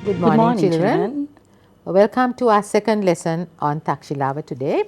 Good morning, children. Welcome to our second lesson on Thakshilawa today,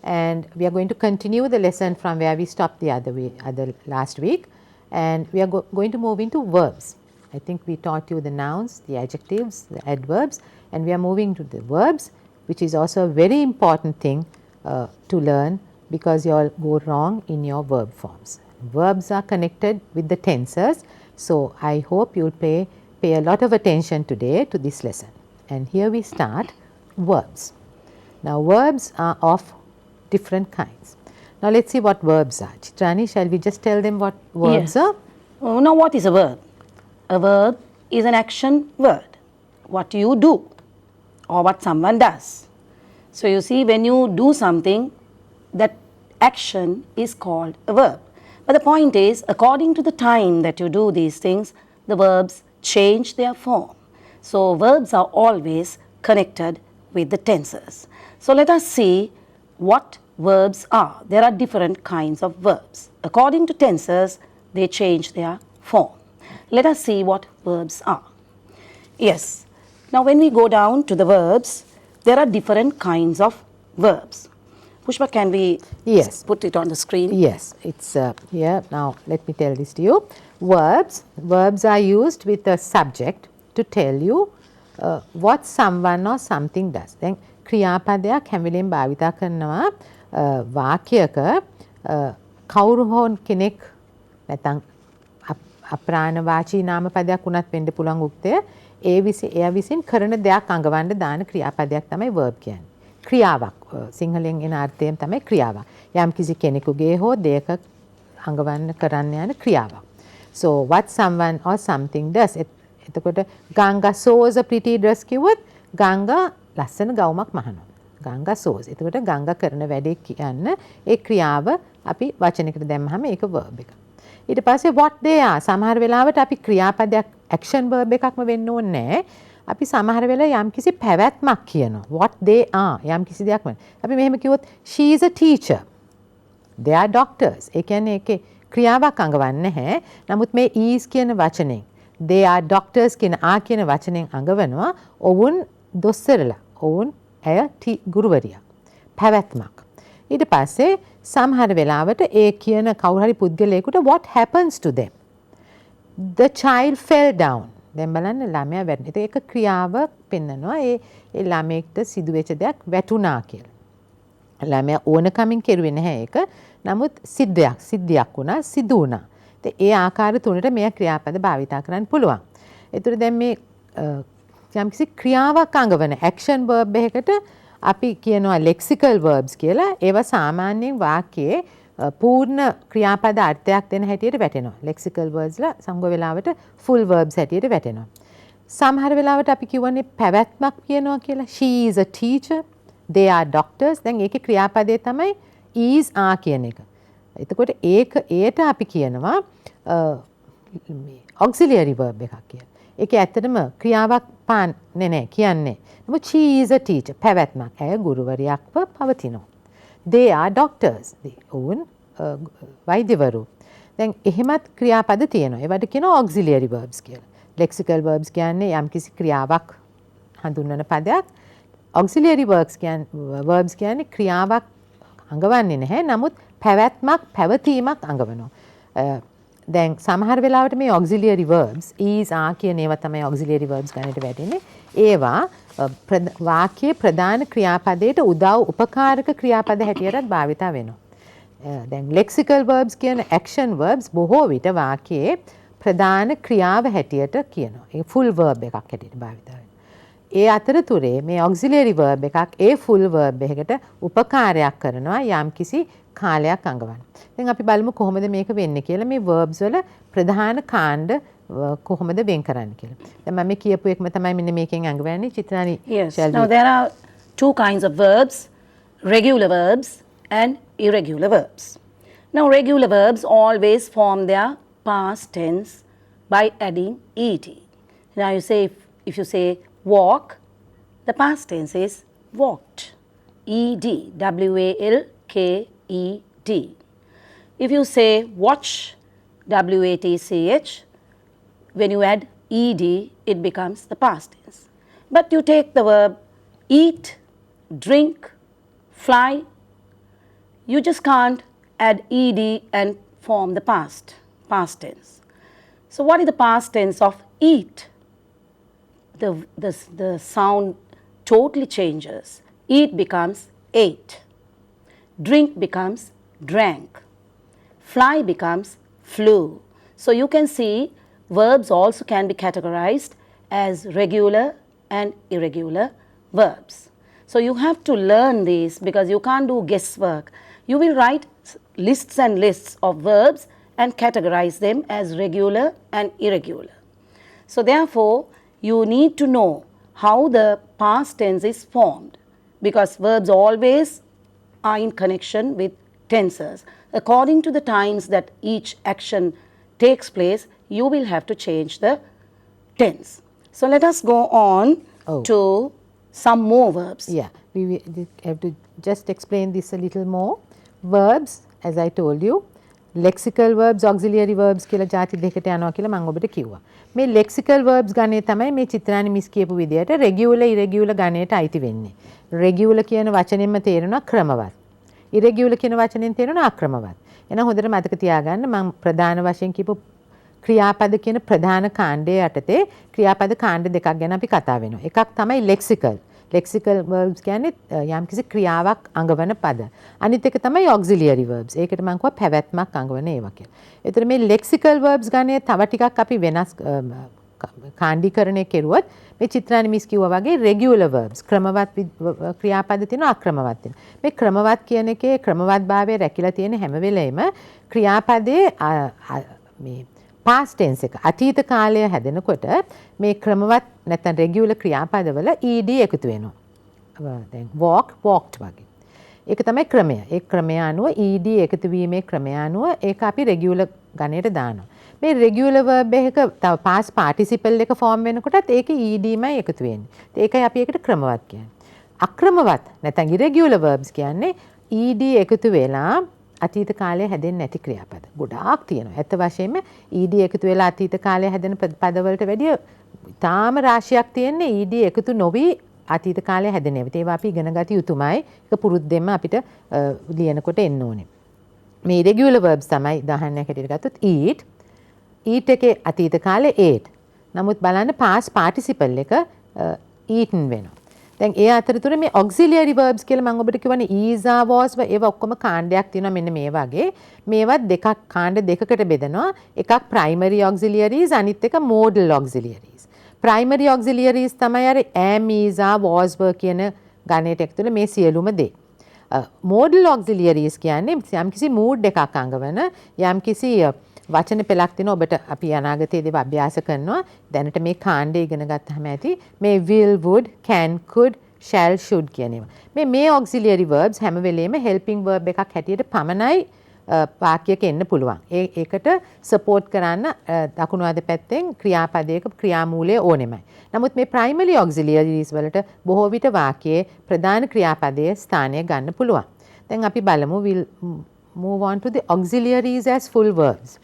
and we are going to continue the lesson from where we stopped the last week, and we are going to move into verbs. I think we taught you the nouns, the adjectives, the adverbs, and we are moving to the verbs, which is also a very important thing to learn because you all go wrong in your verb forms. Verbs are connected with the tenses, so I hope you will pay a lot of attention today to this lesson. And here we start verbs. Now verbs are of different kinds. Now let's see what verbs are. Chitrani, shall we just tell them what verbs are? Now what is a verb? A verb is an action word. What you do or what someone does. So you see, when you do something, that action is called a verb. But the point is, according to the time that you do these things, the verbs change their form. So verbs are always connected with the tenses. So let us see what verbs are. There are different kinds of verbs. According to tenses, they change their form. Let us see what verbs are. Yes. Now when we go down to the verbs, there are different kinds of verbs. Pushpa, can we put it on the screen? Yes, it's here. Now let me tell this to you. Verbs are used with a subject to tell you what someone or something does. Then ක්‍රියාපදයක් හැම වෙලෙම භාවිතා කරනවා වාක්‍යයක කවුරු හෝ කෙනෙක් නැත්නම් අප්‍රාණවාචී නාමපදයක් උනත් වෙන්න පුළුවන් උක්තය එයා විසින් කරන දෙයක් අඟවන්න දාන ක්‍රියාපදයක් තමයි verb කියන්නේ. ක්‍රියාවක් සිංහලෙන් එන අර්ථයෙන් තමයි ක්‍රියාවක්. යම් කිසි කෙනෙකුගේ හෝ දෙයක අඟවන්න කරන්න යන ක්‍රියාවක්. So what someone or something does. එතකොට Ganga sews a pretty dress කිව්වොත් Ganga ලස්සන ගවුමක් මහනවා. Ganga sews. එතකොට Ganga කරන වැඩේ කියන්න ඒ ක්‍රියාව අපි වචනයකට දැම්මහම ඒක verb එක. ඊට පස්සේ what they are. සමහර වෙලාවට අපි ක්‍රියාපදයක් action verb එකක්ම වෙන්න ඕනේ නැහැ. අපි සමහර වෙලාව යම්කිසි පැවැත්මක් කියනවා. What they are. යම්කිසි දෙයක් වෙන. අපි මෙහෙම කිව්වොත් she is a teacher. They are doctors. ඒ කියන්නේ ඒකේ ක්‍රියාවක් අඟවන්නේ නැහැ. නමුත් මේ is කියන වචනෙන් they are doctors කියන ආ කියන වචනෙන් අඟවනවා ඔවුන් දොස්තරලා. ඔවුන් ඇය ගුරුවරියක්. පැවැත්මක්. ඊට පස්සේ සමහර වෙලාවට ඒ කියන කවුරු හරි පුද්ගලයෙකුට what happens to them. The child fell down. දැන් බලන්න ළමයා වැටෙන. ඒක ක්‍රියාවක් පෙන්නනවා ඒ ළමයෙක්ට සිදුවෙච්ච දෙයක් වැටුණා කියලා. ළමයා ඕනකමින් කෙරුවේ නැහැ ඒක. නමුත් සිද්ධියක් වුණා, සිදු වුණා. ඒ ආකාර තුනට මේ ක්‍රියාපද භාවිතා කරන්න පුළුවන්. ඒතර දැන් මේ යම්කිසි ක්‍රියාවක් අඟවන action verb එකකට අපි කියනවා lexical verbs කියලා. ඒවා සාමාන්‍යයෙන් වාක්‍යයේ පූර්ණ ක්‍රියාපද අර්ථයක් දෙන හැටියට වැටෙනවා. lexical verbs ලා සමහර වෙලාවට full verbs හැටියට වැටෙනවා. සමහර වෙලාවට අපි කියවනේ පැවැත්මක් කියනවා කියලා. She is a teacher. They are doctors. දැන් ඒකේ ක්‍රියාපදේ තමයි is are කියන එක. එතකොට ඒට අපි කියනවා auxiliary verb එකක් කියලා. ඒකේ ඇත්තටම ක්‍රියාවක් පාන්නේ නැහැ කියන්නේ. නමුත් she is a teacher. පැවැත්මක්. ඇය ගුරුවරියක්ව පවතිනවා. They are doctors. ඔවුන් වෛද්‍යවරු. දැන් එහෙමත් ක්‍රියාපද තියෙනවා. ඒවට කියනවා auxiliary verbs කියලා. lexical verbs කියන්නේ යම්කිසි ක්‍රියාවක් හඳුන්වන පදයක්. auxiliary verbs කියන්නේ ක්‍රියාවක් අඟවන්නේ නැහැ. නමුත් පැවැත්මක් පැවතීමක් අඟවනවා. දැන් සමහර වෙලාවට මේ auxiliary verbs is are කියන ඒවා තමයි auxiliary verbs ගන්නට වැටෙන්නේ. ඒවා වාක්‍යයේ ප්‍රධාන ක්‍රියාපදයට උපකාරක ක්‍රියාපද හැටියටත් භාවිතා වෙනවා. දැන් lexical verbs කියන action verbs බොහෝ විට වාක්‍යයේ ප්‍රධාන ක්‍රියාව හැටියට කියනවා. ඒ full verb එකක් හැටියට භාවිතා වෙනවා. ඒ අතරතුරේ මේ auxiliary verb එකක් ඒ full verb එකකට උපකාරයක් කරනවා යම්කිසි කාලයක් අඟවන්න. දැන් අපි බලමු කොහොමද මේක වෙන්නේ කියලා. මේ verbs වල ප්‍රධාන කාණ්ඩ කොහොමද වෙන් කරන්නේ කියලා. දැන් මම කියපු එකම තමයි මෙන්න මේකෙන් අඟවන්නේ. චිත්‍රානි. Yes. Now there are two kinds of verbs, regular verbs and irregular verbs. Now regular verbs always form their past tense by adding ed. Now you say, if you say walk, the past tense is walked. ed, W-A-L-K-E-D. If you say watch, W-A-T-C-H, when you add ed, it becomes the past tense. But you take the verb eat, drink, fly, you just can't add ed and form the past tense. So what is the past tense of eat? The sound totally changes. Eat becomes ate. Drink becomes drank. Fly becomes flew. So you can see verbs also can be categorized as regular and irregular verbs. So you have to learn these because you can't do guesswork. You will write lists and lists of verbs and categorize them as regular and irregular. So therefore, you need to know how the past tense is formed because verbs always are in connection with tenses. According to the times that each action takes place, you will have to change the tense. So let us go on to some more verbs. Yeah, we have to just explain this a little more. Verbs, as I told you, lexical verbs, auxiliary verbs කියලා જાති දෙකට යනවා කියලා මම ඔබට කිව්වා. මේ lexical verbs ගණේ තමයි මේ චිත්‍රානි මිස් කියපු විදිහට regular irregular ගණයට අයිති වෙන්නේ. regular කියන වචනයෙන්ම තේරෙනවා ක්‍රමවත්. irregular කියන වචනෙන් තේරෙනවා අක්‍රමවත්. එහෙනම් හොඳට මතක තියාගන්න මම ප්‍රධාන වශයෙන් කියපු ක්‍රියාපද කියන ප්‍රධාන කාණ්ඩයේ යටතේ ක්‍රියාපද කාණ්ඩ දෙකක් ගැන අපි කතා වෙනවා. එකක් තමයි lexical. lexical verbs කියන්නේ යම්කිසි ක්‍රියාවක් අඟවන පද. අනිත් එක තමයි auxiliary verbs. ඒකට මම කිව්වා පැවැත්මක් අඟවන ඒවා කියලා. ඒතර මේ lexical verbs ගන්නේ තව ටිකක් අපි වෙනස් කාණ්ඩීකරණය කෙරුවොත් මේ චිත්‍රානි මිස් කිව්වා වගේ regular verbs ක්‍රමවත් ක්‍රියාපද තියෙනවා අක්‍රමවත් තියෙනවා. මේ ක්‍රමවත් කියන එකේ ක්‍රමවත්භාවය රැකිලා තියෙන හැම වෙලෙම ක්‍රියාපදයේ මේ past tense එක අතීත කාලය හැදෙනකොට මේ ක්‍රමවත් නැත්නම් regular ක්‍රියාපදවල ed එකතු වෙනවා. දැන් walk walked වගේ. ඒක තමයි ක්‍රමය. ඒ ක්‍රමය අනුව ed එකතු වීමේ ක්‍රමය අනුව ඒක අපි regular ගණයට දානවා. මේ regular verb එක තව past participle එක form වෙනකොටත් ඒකේ ed මයි එකතු වෙන්නේ. ඒකයි අපි ඒකට ක්‍රමවත් කියන්නේ. අක්‍රමවත් නැත්නම් irregular verbs කියන්නේ ed එකතු වෙලා අතීත කාලයේ හැදෙන්නේ නැති ක්‍රියාපද ගොඩාක් තියෙනවා. ඇත්ත වශයෙන්ම ed එකතු වෙලා අතීත කාලයේ හැදෙන පදවලට වැඩිය තාම රාශියක් තියෙන්නේ ed එකතු නොවි අතීත කාලයේ හැදෙන ඒවා. ඒවා අපි ඉගෙන ගත යුතුමයි. ඒක පුරුද්දෙන්ම අපිට ලියනකොට එන්න ඕනේ. මේ irregular verbs තමයි උදාහරණයක් හැටියට ගත්තොත් eat. eat එකේ අතීත කාලේ ate. නමුත් බලන්න past participle එක eaten වෙනවා. දැන් ඒ අතරතුර මේ auxiliary verbs කියලා මම ඔබට කියවනේ is are was ඒවා ඔක්කොම කාණ්ඩයක් තියෙනවා මෙන්න මේ වගේ. මේවත් දෙකක් කාණ්ඩ දෙකකට බෙදනවා. එකක් primary auxiliaries අනිත් එක modal auxiliaries. primary auxiliaries තමයි අර am is are was were කියන ගණයට ඇතුළේ මේ සියලුම දේ. modal auxiliaries කියන්නේ යම්කිසි mood එකක් අඟවන යම්කිසි වචන පෙළක් තියෙන ඔබට අපි අනාගතයේදී අභ්‍යාස කරනවා. දැනට මේ කාණ්ඩය ඉගෙන ගත්තාම ඇති මේ will would can could shall should කියන ඒවා. මේ auxiliary verbs හැම වෙලෙම helping verb එකක් හැටියට පමණයි වාක්‍යයක එන්න පුළුවන්. ඒකට support කරන්න දකුණු අත පැත්තෙන් ක්‍රියාපදයක ක්‍රියාමූලය ඕනෙමයි. නමුත් මේ primary auxiliaries වලට බොහෝ විට වාක්‍යයේ ප්‍රධාන ක්‍රියාපදයේ ස්ථානය ගන්න පුළුවන්. දැන් අපි බලමු we'll move on to the auxiliaries as full verbs.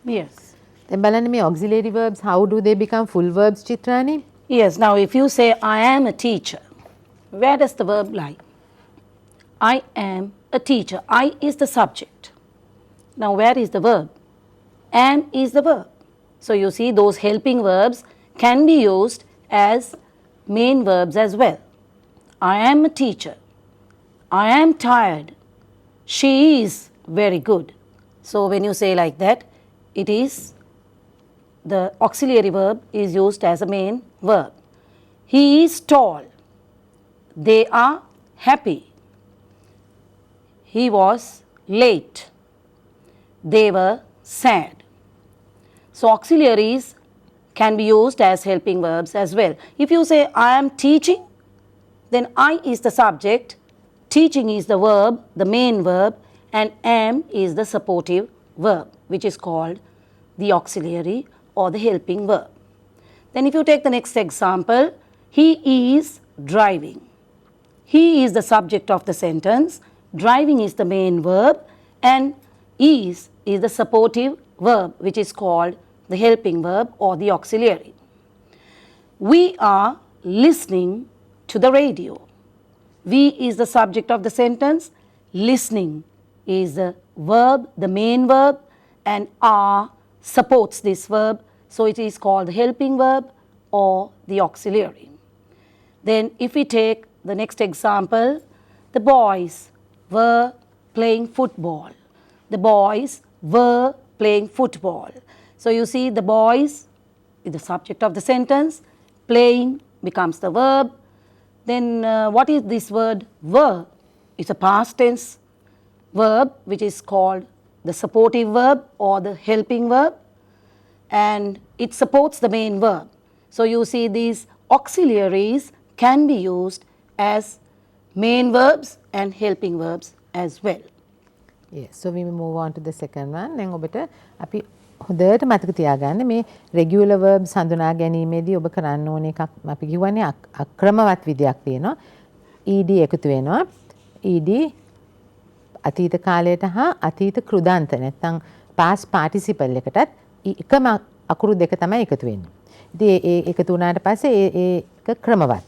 Yes. Then බලන්න මේ auxiliary verbs how do they become full verbs Chitrani? Yes, now if you say I am a teacher, where does the verb lie? I am a teacher. I is the subject. Now where is the verb? Am is the verb. So you see those helping verbs can be used as main verbs as well. I am a teacher. I am tired. She is very good. So when you say like that, it is the auxiliary verb is used as a main verb. He is tall. They are happy. He was late. They were sad. So auxiliaries can be used as helping verbs as well. If you say I am teaching, then I is the subject, teaching is the verb, the main verb, and am is the supportive verb, which is called the auxiliary or the helping verb. Then if you take the next example, he is driving. He is the subject of the sentence, driving is the main verb, and is the supportive verb, which is called the helping verb or the auxiliary. We are listening to the radio. We is the subject of the sentence. Listening is the verb, the main verb, and are supports this verb. So it is called the helping verb or the auxiliary. Then if we take the next example, the boys were playing football. The boys were playing football. So you see the boys is the subject of the sentence, playing becomes the verb. Then what is this word were? It's a past tense verb which is called the supportive verb or the helping verb, and it supports the main verb. So you see these auxiliaries can be used as main verbs and helping verbs as well. Yes, so we will move on to the second one. දැන් ඔබට අපි හොඳට මතක තියාගන්න මේ regular verbs හඳුනා ගැනීමේදී ඔබ කරන්න ඕන එකක් අපි කියවනේ අක්‍රමවත් විදියක් තියෙනවා. ed එකතු වෙනවා. ed අතීත කාලයට හා අතීත කෘදාන්ත නැත්නම් past participle එකටත් එකම අකුරු දෙක තමයි එකතු වෙන්නේ. ඉතින් ඒ එකතු වුණාට පස්සේ ඒක ක්‍රමවත්.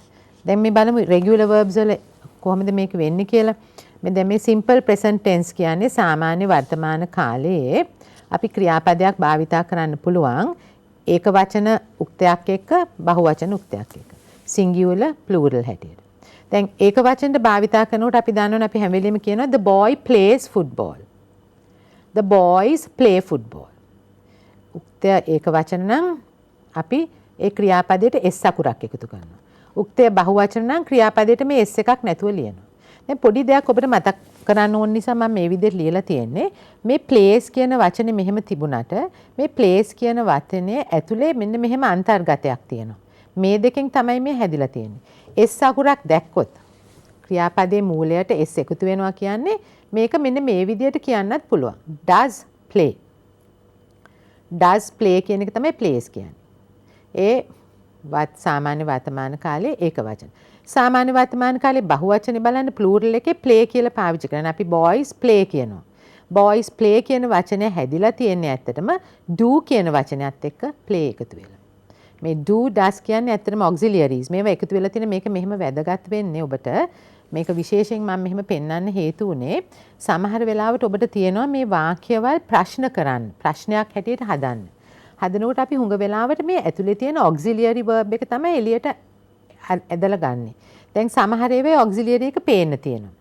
දැන් මේ බලමු regular verbs වල කොහොමද මේක වෙන්නේ කියලා. මේ දැන් මේ simple present tense කියන්නේ සාමාන්‍ය වර්තමාන කාලයේ අපි ක්‍රියාපදයක් භාවිතා කරන්න පුළුවන් ඒක වචන උක්තයක් එක්ක බහුවචන උක්තයක් එක්ක. singular plural හැටියට. දැන් ඒක වචනට භාවිතා කරනකොට අපි දන්නවනේ අපි හැම වෙලෙම කියනවා the boy plays football. The boys play football. උක්තය ඒක වචන නම් අපි ඒ ක්‍රියාපදයට s අකුරක් එකතු කරනවා. උක්තය බහුවචන නම් ක්‍රියාපදයට මේ s එකක් නැතුව ලියනවා. දැන් පොඩි දෙයක් ඔබට මතක් කරන්න ඕන නිසා මම මේ විදිහට ලියලා තියෙන්නේ මේ plays කියන වචනේ මෙහෙම තිබුණාට මේ plays කියන වචනේ ඇතුලේ මෙන්න මෙහෙම අන්තර්ගතයක් තියෙනවා. මේ දෙකෙන් තමයි මේ හැදිලා තියෙන්නේ. s අකුරක් දැක්කොත් ක්‍රියාපදයේ මූලයට s එකතු වෙනවා කියන්නේ මේක මෙන්න මේ විදිහට කියන්නත් පුළුවන්. does play. does play කියන එක තමයි plays කියන්නේ. ඒ සාමාන්‍ය වර්තමාන කාලේ ඒක වචන. සාමාන්‍ය වර්තමාන කාලේ බහුවචනේ බලන්න plural එකේ play කියලා පාවිච්චි කරනවා. අපි boys play කියනවා. boys play කියන වචනේ හැදිලා තියෙන්නේ ඇත්තටම do කියන වචනයත් එක්ක play එකතු වෙලා. මේ do does කියන්නේ ඇත්තටම auxiliaries. මේවා එකතු වෙලා තියෙන මේක මෙහෙම වැදගත් වෙන්නේ ඔබට. මේක විශේෂයෙන් මම මෙහෙම පෙන්වන්න හේතු උනේ සමහර වෙලාවට ඔබට තියෙනවා මේ වාක්‍යවල ප්‍රශ්න කරන්න. ප්‍රශ්නයක් හැටියට හදන්න. හදනකොට අපි හුඟ වෙලාවට මේ ඇතුලේ තියෙන auxiliary verb එක තමයි එළියට ඇදලා ගන්නෙ. දැන් සමහර ඒවායේ auxiliary එක පේන්න තියෙනවා.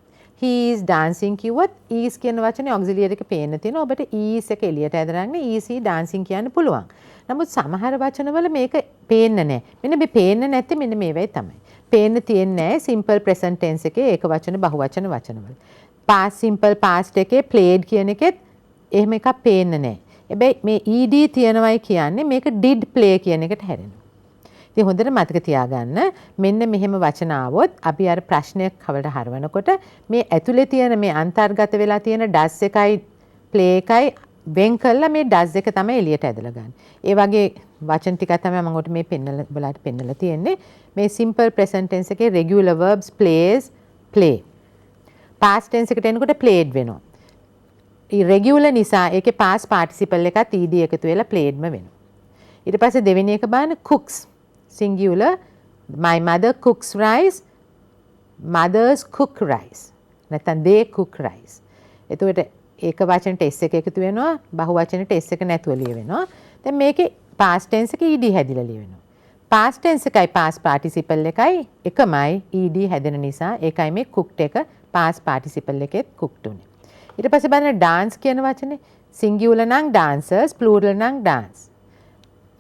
he is dancing කිව්වොත් is කියන වචනේ auxiliary එක පේන්න තියෙනවා. ඔබට is එක එළියට ඇදලා ගන්න is he dancing කියන්න පුළුවන්. නමුත් සමහර වචනවල මේක පේන්නේ නැහැ. මෙන්න මේ පේන්නේ නැත්තේ මෙන්න මේ වෙයි තමයි. පේන්න තියෙන්නේ නැහැ simple present tense එකේ ඒක වචන බහුවචන වචනවල. past simple past එකේ played කියන එකෙත් එහෙම එකක් පේන්නේ නැහැ. හැබැයි මේ ed තියනවයි කියන්නේ මේක did play කියන එකට හැරෙනවා. ඉතින් හොඳට මතක තියාගන්න මෙන්න මෙහෙම වචන ආවොත් අපි අර ප්‍රශ්නයක් කවලට හරවනකොට මේ ඇතුලේ තියෙන මේ අන්තර්ගත වෙලා තියෙන does එකයි play එකයි වෙන් කළා මේ does එක තමයි එළියට ඇදලා ගන්න. ඒ වගේ වචන ටිකක් තමයි මම ඔයාලට මේ පෙන්නලා බලන්න පෙන්නලා තියෙන්නේ. මේ simple present tense එකේ regular verbs plays play. past tense එකට එනකොට played වෙනවා. irregular නිසා ඒකේ past participle එකත් ed එකතු වෙලා playedම වෙනවා. ඊට පස්සේ දෙවෙනි එක බලන්න cooks singular my mother cooks rice mothers cook rice නැත්නම් they cook rice. එතකොට ඒක වචනට s එක එකතු වෙනවා බහු වචනට s එක නැතුව ලියවෙනවා. දැන් මේකේ past tense එක ed හැදිලා ලියවෙනවා. past tense එකයි past participle එකයි එකමයි ed හැදෙන නිසා ඒකයි මේ cooked එක past participle එකෙත් cooked උනේ. ඊට පස්සේ බලන්න dance කියන වචනේ singular නම් dancers plural නම් dance.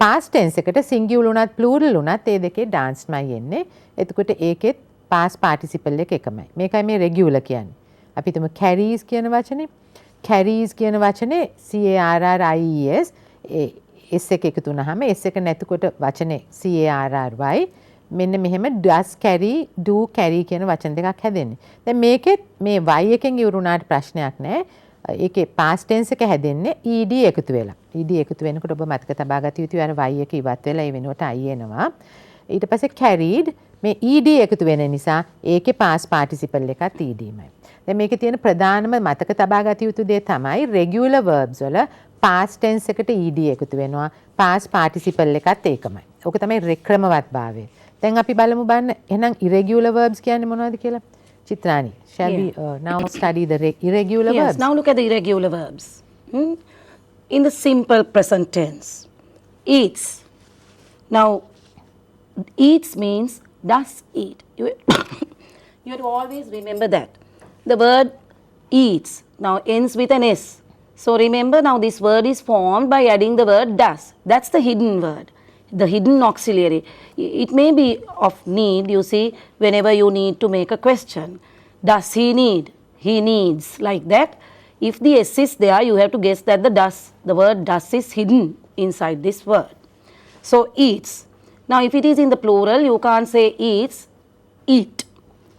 past tense එකට singular උනත් plural උනත් ඒ දෙකේ dance මයි එන්නේ. එතකොට ඒකෙත් past participle එක එකමයි. මේකයි මේ regular කියන්නේ. අපි හිතමු carries කියන වචනේ. carries කියන වචනේ carries s එක එකතු වුනහම s එක නැතිකොට වචනේ carry මෙන්න මෙහෙම does carry do carry කියන වචන දෙකක් හැදෙන්නේ. දැන් මේකෙත් මේ y එකෙන් ඉවර වුණාට ප්‍රශ්නයක් නැහැ. ඒකේ past tense එක හැදෙන්නේ ed එකතු වෙලා. ed එකතු වෙනකොට ඔබ මතක තබා ගත යුතුයි අර y එක ඉවත් වෙලා ඒ වෙනුවට i එනවා. ඊට පස්සේ carried මේ ed එකතු වෙන නිසා ඒකේ past participle එකත් edමයි. දැන් මේකේ තියෙන ප්‍රධානම මතක තබා ගත යුතු දේ තමයි regular verbs වල past tense එකට ed එකතු වෙනවා. past participle එකත් ඒකමයි. ඕක තමයි ක්‍රමවත් භාවය. දැන් අපි බලමු බලන්න එහෙනම් irregular verbs කියන්නේ මොනවද කියලා. චිත්‍රානි, shall we now study the irregular Yes, verbs? now look at the irregular verbs. In the simple present tense, eats. Now, eats means does eat. You have to always remember that. The word eats now ends with an S. So remember now this word is formed by adding the word does. That's the hidden word, the hidden auxiliary. It may be of need, you see, whenever you need to make a question. Does he need? He needs, like that. If the S is there, you have to guess that the word does is hidden inside this word. So eats. Now if it is in the plural, you can't say eats, eat.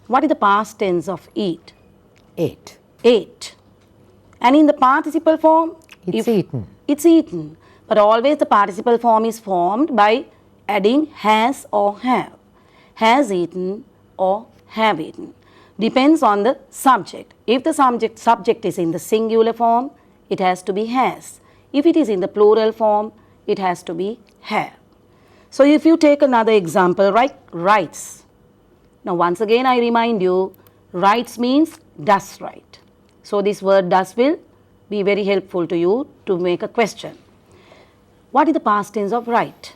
What is the past tense of eat? Ate. Ate. And in the participle form? It's eaten. It's eaten. But always the participle form is formed by adding has or have. Has eaten or have eaten. Depends on the subject. If the subject is in the singular form, it has to be has. If it is in the plural form, it has to be have. So if you take another example, like writes. Now once again I remind you, writes means does write. So this word does will be very helpful to you to make a question. What is the past tense of write?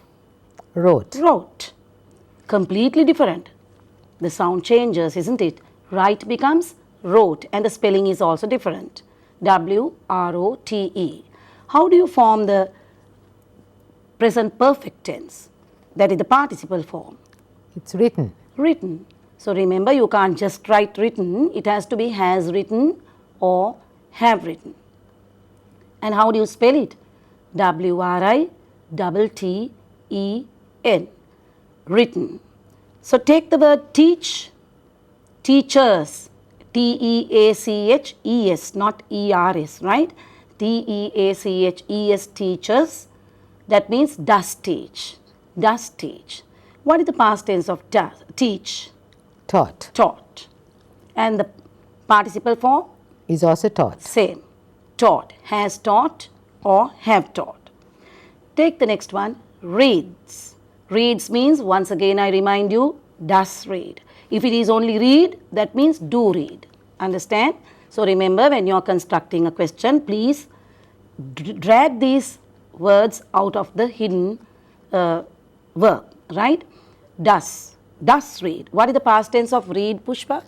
Wrote. Wrote. Completely different. The sound changes, isn't it? Write becomes wrote, and the spelling is also different. W-R-O-T-E. How do you form the present perfect tense? That is the participle form. It's written. Written. So remember, you can't just write written. It has to be has written or have written. And how do you spell it? W-R-I-T-T-E-N. Written. So take the word teach. Teachers. T-E-A-C-H-E-S, not E-R-S, right? T-E-A-C-H-E-S, teachers. That means does teach. Does teach. What is the past tense of does? Teach. Taught. Taught. And the participle form? Is also taught. Same. Taught. Has taught or have taught. Take the next one. Reads. Reads means, once again I remind you, does read. If it is only read, that means do read. Understand? So remember, when you are constructing a question, please drag these words out of the hidden verb, right? Does. Does read. What is the past tense of read, Pushpa?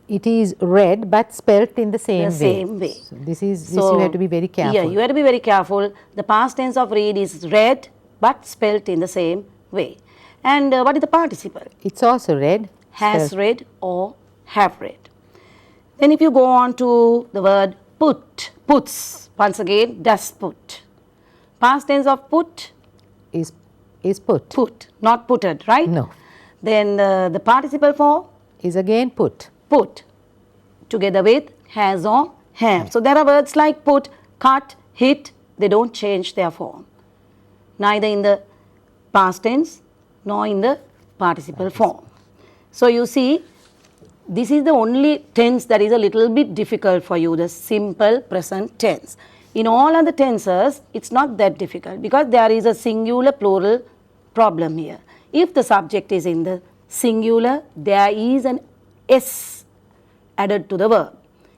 It is read but spelt in the same The way. same way. So this you have to be very careful. Yeah, you have to be very careful. The past tense of read is read but spelt in the same way. And what is the participle? It's also read. Has spelt. read or have read. Then if you go on to the word put, puts, once again, does put. Past tense of put? Is put. Put, not putted, right? No. Then the participle form? Is again put. Put, together with has or have. So there are words like put, cut, hit, they don't change their form. Neither in the past tense nor in the participle form. So you see, this is the only tense that is a little bit difficult for you, the simple present tense. In all other tenses, it's not that difficult because there is a singular plural problem here. If the subject is in the singular, there is an S added to the verb.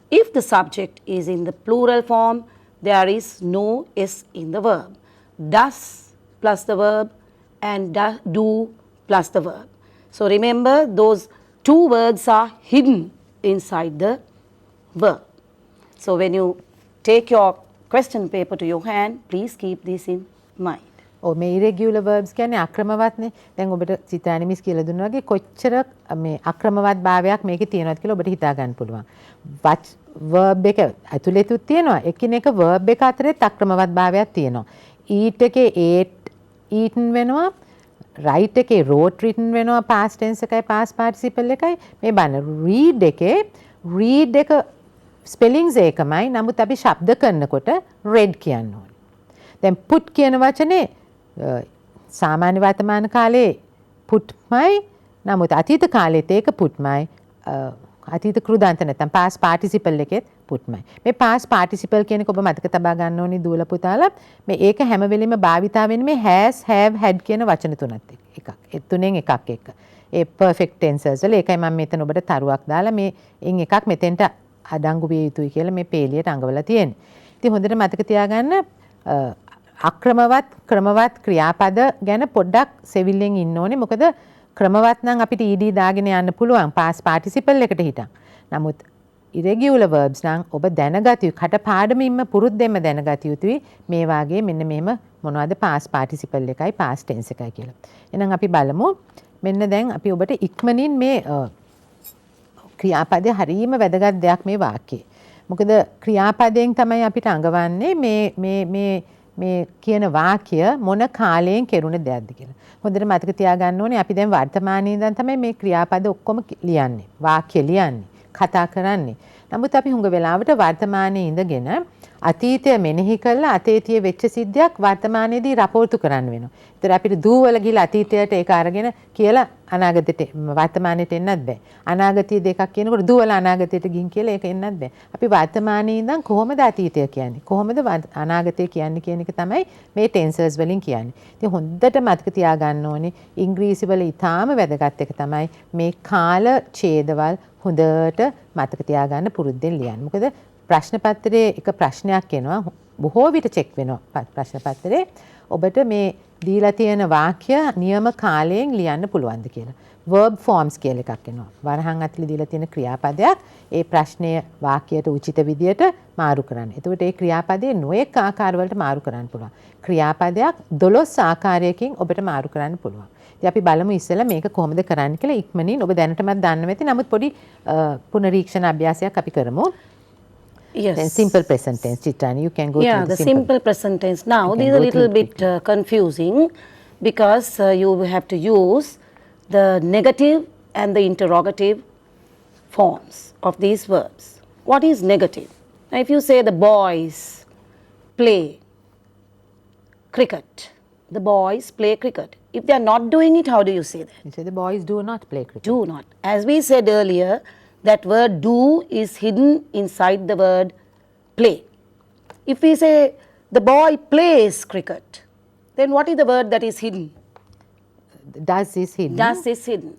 If the subject is in the plural form, there is no S in the verb. Does plus the verb and do plus the verb. So remember, those two words are hidden inside the verb. So when you take your question paper to your hand, please keep this in mind. ඔව් මේ irregular verbs කියන්නේ අක්‍රමවත්නේ. දැන් ඔබට චිත්‍රානි miss කියලා දුන්නා වගේ කොච්චර මේ අක්‍රමවත් භාවයක් මේකේ තියෙනවද කියලා ඔබට හිතා ගන්න පුළුවන්. verb එක ඇතුළේතුත් තියෙනවා. එකිනෙක verb එක අතරෙත් අක්‍රමවත් භාවයක් තියෙනවා. eat එකේ ate eaten වෙනවා. write එකේ wrote written වෙනවා. past tense එකයි past participle එකයි. මේ බලන්න read එකේ read එක spellings එකමයි. නමුත් අපි ශබ්ද කරනකොට read කියන්න ඕනේ. දැන් put කියන වචනේ සාමාන්‍ය වර්තමාන කාලේ putමයි. නමුත් අතීත කාලෙත් ඒක putමයි. අතීත කෘදාන්ත නැත්නම් past participle එකෙත් putමයි. මේ past participle කියන එක ඔබ මතක තබා ගන්න ඕනි දූල පුතාලා. මේ ඒක හැම වෙලෙම භාවිතා වෙන්නේ මේ has have had කියන වචන තුනත් එකක්. ඒ තුනෙන් එකක් එක්ක. ඒ perfect tenses වල. ඒකයි මම මෙතන ඔබට තරුවක් දාලා මේ ඉන් එකක් මෙතෙන්ට අඩංගු විය යුතුයි කියලා මේ පේලියට අඟවලා තියෙන්නේ. ඉතින් හොඳට මතක තියාගන්න ක්‍රමවත් ක්‍රියාපද ගැන පොඩ්ඩක් සෙවිල්ලෙන් ඉන්න ඕනේ. මොකද ක්‍රමවත් නම් අපිට ed දාගෙන යන්න පුළුවන් past participle එකට හිටන්. නමුත් irregular verbs නම් ඔබ දැනගත යුතු කටපාඩමින්ම පුරුද්දෙන්ම දැනගත යුතුයි මේ වාගේ මෙන්න මෙහෙම මොනවද past participle එකයි past tense එකයි කියලා. එහෙනම් අපි බලමු. මෙන්න දැන් අපි ඔබට ඉක්මනින් මේ ක්‍රියාපදයේ හරීම වැදගත් දෙයක් මේ වාක්‍යයේ. මොකද ක්‍රියාපදයෙන් තමයි අපිට අඟවන්නේ මේ කියන වාක්‍ය මොන කාලයෙන් කෙරුණ දෙයක්ද කියලා. හොඳට මතක තියාගන්න ඕනේ අපි දැන් වර්තමානයේ ඉඳන් තමයි මේ ක්‍රියාපද ඔක්කොම ලියන්නේ. වාක්‍ය ලියන්නේ. කතා කරන්නේ. නමුත් අපි හුඟ වෙලාවට වර්තමානයේ ඉඳගෙන අතීතය මෙනෙහි කරලා අතීතයේ වෙච්ච සිද්ධියක් වර්තමානයේදී රපෝටු කරන්න වෙනවා. ඒතර අපිට දූවල ගිහලා අතීතයට ඒක අරගෙන කියලා අනාගතයට වර්තමානයට එන්නත් බෑ. අනාගතයේ දෙකක් කියනකොට දූවල අනාගතයට ගිහින් කියලා ඒක එන්නත් බෑ. අපි වර්තමානයේ ඉඳන් කොහොමද අතීතය කියන්නේ? කොහොමද අනාගතය කියන්නේ කියන එක තමයි මේ ටෙන්සර්ස් වලින් කියන්නේ. ඉතින් හොඳට මතක තියාගන්න ඕනේ ඉංග්‍රීසි වල ඊටාම වැදගත් එක තමයි මේ කාල ඡේදවල හොඳට මතක තියාගන්න පුරුද්දෙන් ලියන්න. මොකද ප්‍රශ්න පත්‍රයේ එක ප්‍රශ්නයක් එනවා බොහෝ විට චෙක් වෙනවා ප්‍රශ්න පත්‍රයේ ඔබට මේ දීලා තියෙන වාක්‍ය නියම කාලයෙන් ලියන්න පුළුවන්ද කියලා. verb forms කියලා එකක් එනවා. වරහන් ඇතුලේ දීලා තියෙන ක්‍රියාපදයක් ඒ ප්‍රශ්නය වාක්‍යයට උචිත විදියට මාරු කරන්න. එතකොට ඒ ක්‍රියාපදයේ නොඑක ආකාර වලට මාරු කරන්න පුළුවන්. ක්‍රියාපදයක් 12 ආකාරයකින් ඔබට මාරු කරන්න පුළුවන්. ඉතින් අපි බලමු ඉස්සෙල්ලා මේක කොහොමද කරන්න කියලා ඉක්මනින් ඔබ දැනටමත් දන්නවා ඇති. නමුත් පොඩි පුනරීක්ෂණ අභ්‍යාසයක් අපි කරමු. Yes. Then simple present tense, Chitrani, you can go Yeah, to the simple present tense. Now, this is a little bit confusing because you have to use the negative and the interrogative forms of these verbs. What is negative? Now, if you say the boys play cricket, the boys play cricket. If they are not doing it, how do you say that? You say the boys do not play cricket. Do not. As we said earlier, that word do is hidden inside the word play. If we say the boy plays cricket, then what is the word that is hidden? Does is hidden. Does is hidden.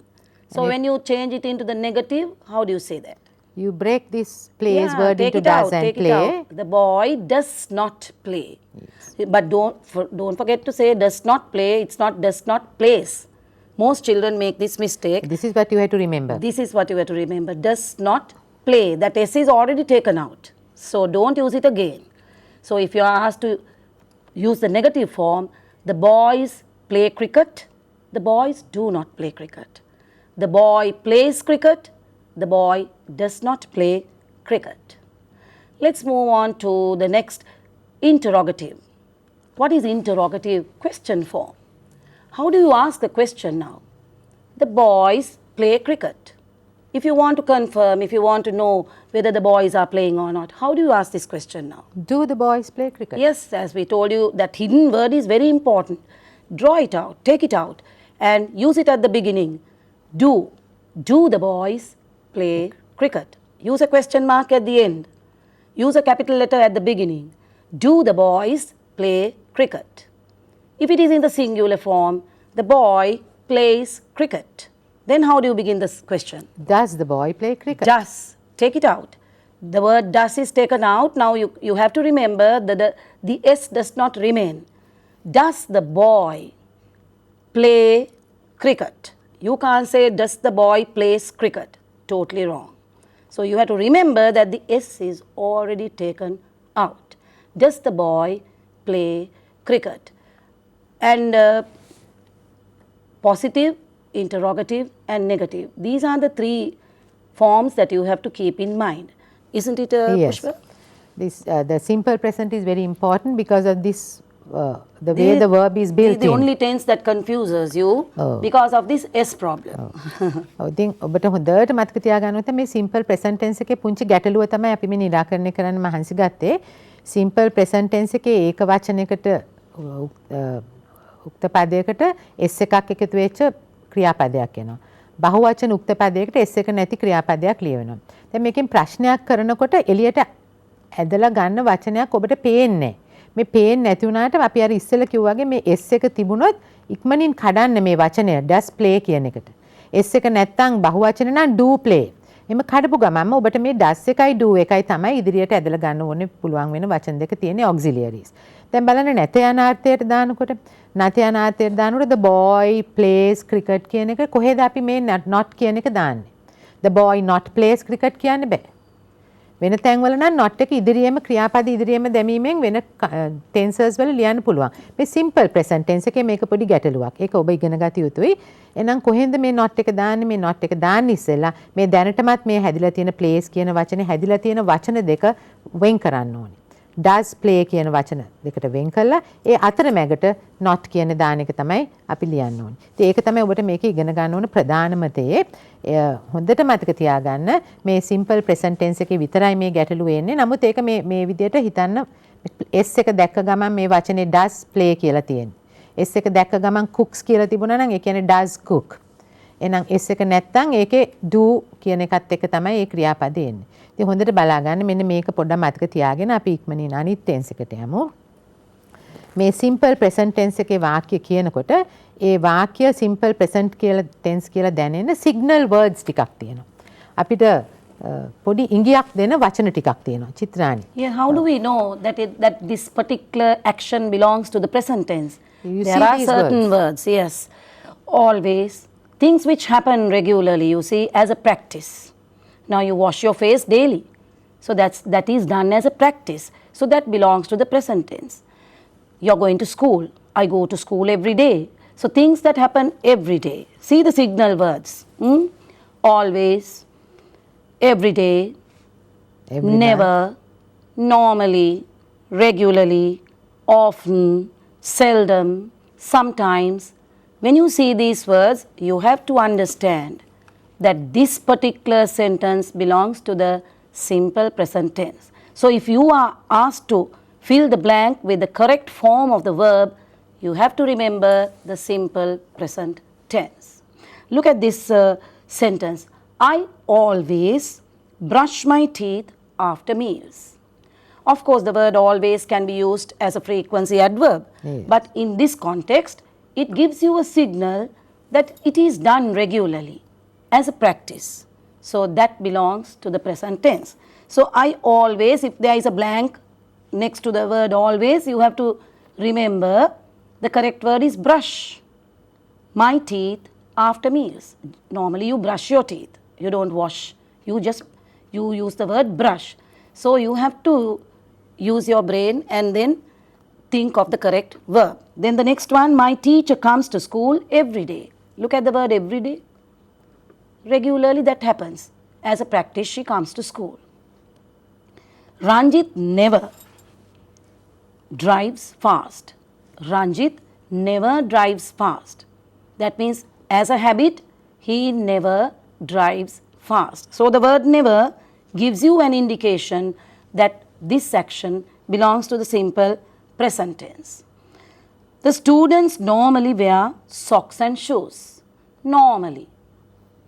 So when you change it into the negative, how do you say that? You break this plays word take into it does out, and take it play. out. The boy does not play. But don't forget to say does not play. It's not does not plays. Most children make this mistake. This is what you have to remember. This is what you have to remember. Does not play. That S is already taken out. So don't use it again. So if you are asked to use the negative form, the boys play cricket. The boys do not play cricket. The boy plays cricket. The boy does not play cricket. Let's move on to the next interrogative. What is interrogative question form? How do you ask the question now? The boys play cricket. If you want to confirm, if you want to know whether the boys are playing or not, how do you ask this question now? Do the boys play cricket? Yes, as we told you, that hidden word is very important. Draw it out, take it out, and use it at the beginning. Do. Do the boys play cricket? Use a question mark at the end. Use a capital letter at the beginning. Do the boys play cricket? If it is in the singular form, the boy plays cricket. Then how do you begin this question? Does the boy play cricket? Does. Take it out. The word does is taken out. Now you have to remember that the S does not remain. Does the boy play cricket? You can't say does the boy plays cricket. Totally wrong. So you have to remember that the S is already taken out. Does the boy play cricket? And positive, interrogative and negative. These are the three forms that you have to keep in mind. Isn't it, Yes. Pushpa? This, the simple present is very important because of this, the way the verb is built The in. only tense that confuses you because of this S problem. ඉතින් ඔබට හොඳට මතක තියාගන්න ඕනේ මේ simple present tense එකේ පුංචි ගැටලුව තමයි අපි මේ නිරාකරණය කරන්න මහන්සි ගත්තේ. simple present tense එකේ ඒක වචනයකට උක්ත පදයකට S එකක් එකතු වෙච්ච ක්‍රියාපදයක් එනවා. බහුවචන උක්ත පදයකට S එක නැති ක්‍රියාපදයක් ලියවෙනවා. දැන් මේකෙන් ප්‍රශ්නයක් කරනකොට එළියට ඇදලා ගන්න වචනයක් ඔබට පේන්නේ මේ පේන්නේ නැති වුණාට අපි අර ඉස්සෙල්ලා කිව්වාගේ මේ S එක තිබුණොත් ඉක්මනින් කඩන්න මේ වචනය does play කියන එකට. S එක නැත්තම් බහුවචන නම් do play. එම කඩපු ගමන්ම ඔබට මේ does එකයි do එකයි තමයි ඉදිරියට ඇදලා ගන්න ඕනේ පුළුවන් වෙන වචන දෙක තියෙන auxiliaries. දැන් බලන්න නැත යන අර්ථයට දානකොට නැත යන අර්ථයට දානකොට the boy plays cricket කියන එක කොහෙද අපි මේ not කියන එක දාන්නේ? The boy not plays cricket කියන්න බෑ. වෙන තැන්වල නම් not එක ඉදිරියේම ක්‍රියාපද ඉදිරියේම දැමීමෙන් වෙන tenses වල ලියන්න පුළුවන්. මේ simple present tense එකේ මේක පොඩි ගැටලුවක්. ඒක ඔබ ඉගෙන ගත යුතුයි. එහෙනම් කොහෙන්ද මේ not එක දාන්නේ? මේ not එක දාන්න ඉස්සෙල්ලා මේ දැනටමත් මේ හැදිලා තියෙන plays කියන වචනේ හැදිලා තියෙන වචන දෙක වෙන් කරන්න ඕනේ. does play කියන වචන දෙකට වෙන් කළා ඒ අතරමැගට not කියන දාන එක තමයි අපි ලියන්න ඕනේ. ඉතින් ඒක තමයි ඔබට මේක ඉගෙන ගන්න ඕන ප්‍රධානම දේ. හොඳට මතක තියාගන්න මේ simple present tense එකේ විතරයි මේ ගැටලුව එන්නේ. නමුත් ඒක මේ විදිහට හිතන්න s එක දැක්ක ගමන් මේ වචනේ does play කියලා තියෙන්නේ. s එක දැක්ක ගමන් cooks කියලා තිබුණා නම් ඒ කියන්නේ does cook. එහෙනම් s එක නැත්තම් ඒකේ do කියන එකත් එක්ක තමයි ඒ ක්‍රියාපදේ එන්නේ. ඉතින් හොඳට බලා ගන්න මෙන්න මේක පොඩ්ඩක් මතක තියාගෙන අපි ඉක්මනින් අනිත් tense එකට යමු. මේ simple present tense එකේ වාක්‍ය කියනකොට ඒ වාක්‍ය simple present කියලා tense කියලා දැනෙන signal words ටිකක් තියෙනවා. අපිට පොඩි ඉඟියක් දෙන වචන ටිකක් තියෙනවා. චිත්‍රානි. Yeah, how do we know that this particular action belongs to the present tense? You There see are these certain words, yes. Always. Things which happen regularly, you see, as a practice. Now you wash your face daily. So that is done as a practice. So that belongs to the present tense. You're going to school. I go to school every day. So things that happen every day. See the signal words. Always, every day, Every never, normally, regularly, often, seldom, sometimes. When you see these words, you have to understand that this particular sentence belongs to the simple present tense. So if you are asked to fill the blank with the correct form of the verb, you have to remember the simple present tense. Look at this sentence. I always brush my teeth after meals. Of course, the word always can be used as a frequency adverb. Yes. But in this context, it gives you a signal that it is done regularly as a practice. So that belongs to the present tense. So I always, if there is a blank next to the word always, you have to remember the correct word is brush my teeth after meals. Normally you brush your teeth. You don't wash. You use the word brush. So you have to use your brain and then think of the correct verb. Then the next one, my teacher comes to school every day. Look at the word every day. Regularly that happens. As a practice, she comes to school. Ranjit never drives fast. Ranjit never drives fast. That means as a habit, he never drives fast. So the word never gives you an indication that this action belongs to the simple present tense. The students normally wear socks and shoes. Normally,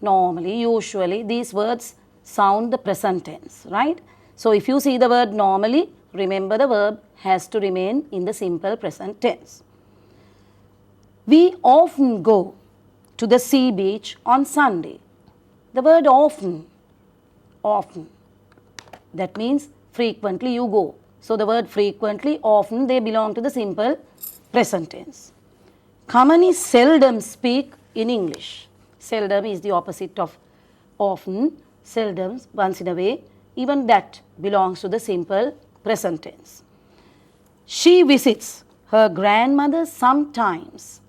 usually, these words sound the present tense, right? So if you see the word normally, remember the verb has to remain in the simple present tense. We often go to the sea beach on Sunday. The word often, that means frequently you go. So the word frequently, often, they belong to the simple present tense. Kamani seldom speak in English. Seldom is the opposite of often. Seldom, once in a way, even that belongs to the simple present tense. She visits her grandmother sometimes.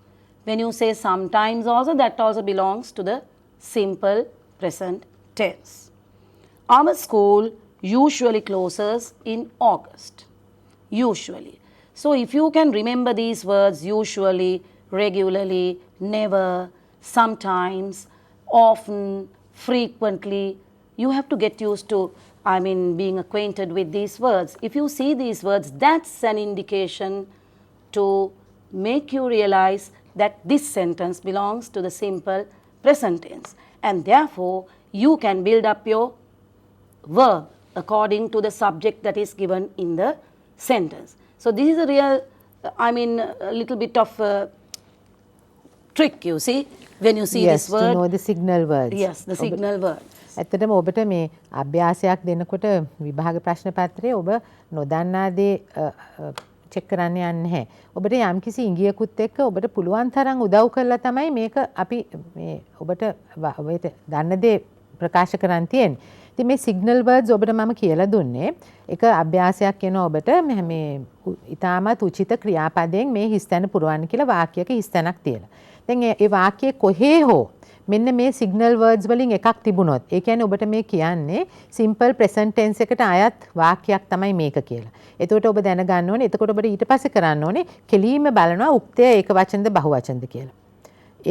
When you say sometimes also, that also belongs to the simple present tense. Our school usually closes in August. Usually. So if you can remember these words, usually, regularly, never, sometimes, often, frequently, you have to get used to, being acquainted with these words. If you see these words, that's an indication to make you realize that this sentence belongs to the simple present tense. And therefore, you can build up your verb according to the subject that is given in the sentence. So this is a real, a little bit of a trick, you see. when you see yes, this word. to know the signal words. Yes, the signal words. ඇත්තටම ඔබට මේ අභ්‍යාසයක් දෙනකොට විභාග ප්‍රශ්න පත්‍රයේ ඔබ නොදන්නා දේ check කරන්න යන්නේ නැහැ. ඔබට යම්කිසි ඉඟියකුත් එක්ක ඔබට පුළුවන් තරම් උදව් කරලා තමයි මේක අපි මේ ඔබට ඔබට දන්න දේ ප්‍රකාශ කරන්න තියෙන්නේ. ඉතින් මේ සිග්නල් වර්ඩ්ස් ඔබට මම කියලා දුන්නේ එක අභ්‍යාසයක් වෙනවා ඔබට මේ ඊටමත් උචිත ක්‍රියාපදයෙන් මේ හිස්තැන පුරවන්න කියලා වාක්‍යයක හිස්තැනක් තියලා. දැන් ඒ වාක්‍යයේ කොහේ හෝ මෙන්න මේ සිග්නල් වර්ඩ්ස් වලින් එකක් තිබුණොත් ඒ කියන්නේ ඔබට මේ කියන්නේ සිම්පල් ප්‍රසන්ට් ටෙන්ස් එකට අයත් වාක්‍යයක් තමයි මේක කියලා. එතකොට ඔබ දැනගන්න ඕනේ එතකොට ඔබට ඊට පස්සේ කරන්න ඕනේ කෙලීම බලනවා උක්තය ඒක වචනද බහුවචනද කියලා.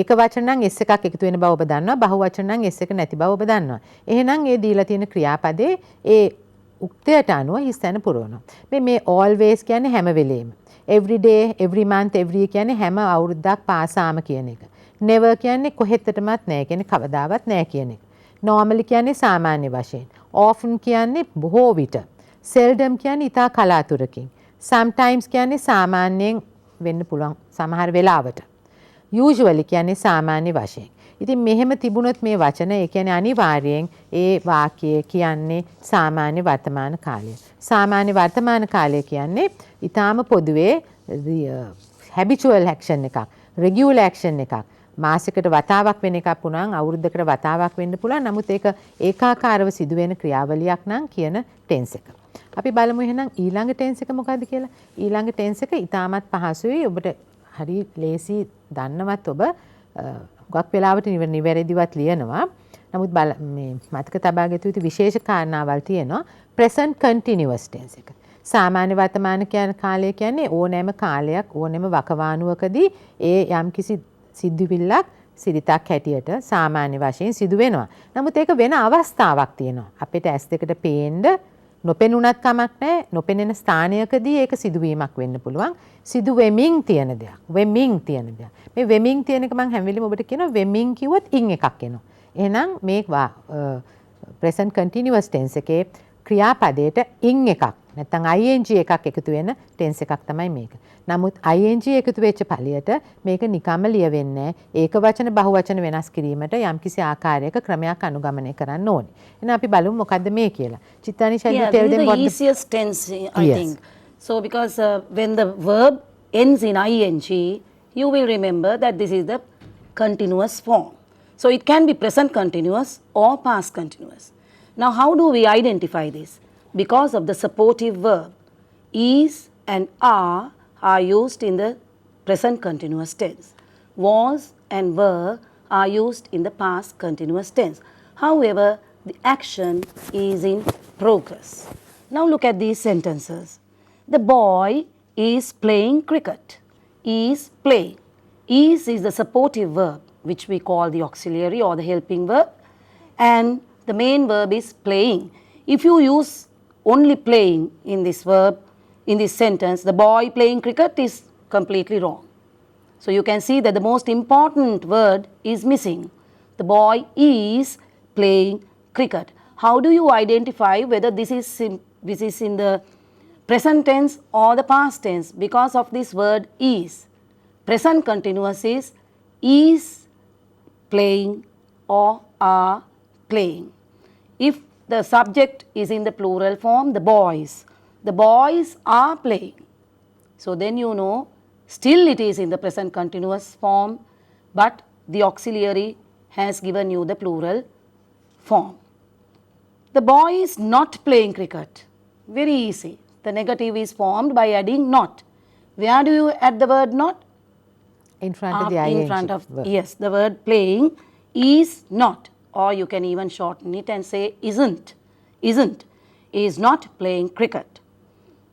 ඒක වචන නම් S එකක් එකතු වෙන බව ඔබ දන්නවා බහුවචන නම් S එක නැති බව ඔබ දන්නවා. එහෙනම් ඒ දීලා තියෙන ක්‍රියාපදේ ඒ උක්තයට අනුව හිස්තැන පුරවනවා. මේ always කියන්නේ හැම වෙලේම. every day, every month, every කියන්නේ හැම අවුරුද්දක් පාසාම කියන එක. never කියන්නේ කොහෙත්ටමත් නැහැ කියන්නේ කවදාවත් නැහැ කියන එක. normally කියන්නේ සාමාන්‍ය වශයෙන්. often කියන්නේ බොහෝ විට. seldom කියන්නේ ඉතා කලාතුරකින්. sometimes කියන්නේ සාමාන්‍යයෙන් වෙන්න පුළුවන් සමහර වෙලාවට. usually කියන්නේ සාමාන්‍ය වශයෙන්. ඉතින් මෙහෙම තිබුණොත් මේ වචන ඒ කියන්නේ අනිවාර්යෙන් ඒ වාක්‍යය කියන්නේ සාමාන්‍ය වර්තමාන කාලය. සාමාන්‍ය වර්තමාන කාලය කියන්නේ ඊටාම පොදුවේ habitual action එකක්, regular action එකක්. මාසයකට වතාවක් වෙන එකක් වුණාම අවුරුද්දකට වතාවක් වෙන්න පුළුවන්. නමුත් ඒක ඒකාකාරව සිදුවෙන ක්‍රියාවලියක් නම් කියන tense එක. අපි බලමු එහෙනම් ඊළඟ tense එක මොකද්ද කියලා. ඊළඟ tense එක ඊටාමත් පහසුයි. ඔබට හරි ලේසි දන්නවත් ඔබ ගොඩක් වෙලාවට නිවැරදිවත් ලියනවා. නමුත් මේ මතක තබා ගත යුතු විශේෂ කාරණාවල් තියෙනවා. present continuous tense එක. සාමාන්‍ය වර්තමාන කාලය කියන්නේ ඕනෑම කාලයක් ඕනෑම වකවානුවකදී ඒ යම්කිසි සිදුවිල්ලක් සිරිතක් හැටියට සාමාන්‍ය වශයෙන් සිදු වෙනවා. නමුත් ඒක වෙන අවස්ථාවක් තියෙනවා. අපිට ඇස් දෙකට පේන්න නොපෙනුනත් කමක් නැහැ. නොපෙනෙන ස්ථානයකදී ඒක සිදුවීමක් වෙන්න පුළුවන්. සිදු වෙමින් තියෙන දෙයක්. වෙමින් තියෙන දෙයක්. මේ වෙමින් තියෙන එක මම හැම වෙලෙම ඔබට කියනවා වෙමින් කිව්වොත් ඉන් එකක් එනවා. එහෙනම් මේ present continuous tense එකේ ක්‍රියාපදයට ඉන් එකක් නැත්නම් ing එකක් එකතු වෙන tense එකක් තමයි මේක. නමුත් ing එකතු වෙච්ච ඵලයට මේක නිකම්ම ලියවෙන්නේ ඒක වචන බහුවචන වෙනස් කිරීමට යම්කිසි ආකාරයක ක්‍රමයක් අනුගමනය කරන්න ඕනේ. එහෙනම් අපි බලමු මොකද්ද මේ කියලා. චිත්තානි shall you tell them what the easiest tense I think. So because when the verb ends in ing, you will remember that this is the continuous form. So it can be present continuous or past continuous. Now how do we identify this? Because of the supportive verb, is and are used in the present continuous tense. Was and were are used in the past continuous tense. However, the action is in progress. Now look at these sentences. The boy is playing cricket. Is playing. Is the supportive verb which we call the auxiliary or the helping verb, and the main verb is playing. If you use only playing in this verb, in this sentence, the boy playing cricket is completely wrong. So you can see that the most important word is missing. The boy is playing cricket. How do you identify whether this is in the present tense or the past tense? Because of this word is. Present continuous is playing or are playing. If the subject is in the plural form, the boys are playing. So then you know still it is in the present continuous form, but the auxiliary has given you the plural form. The boy is not playing cricket. Very easy. The negative is formed by adding not. Where do you add the word not? In front of the ing. In front of, yes, the word playing is not. Or you can even shorten it and say isn't, is not playing cricket.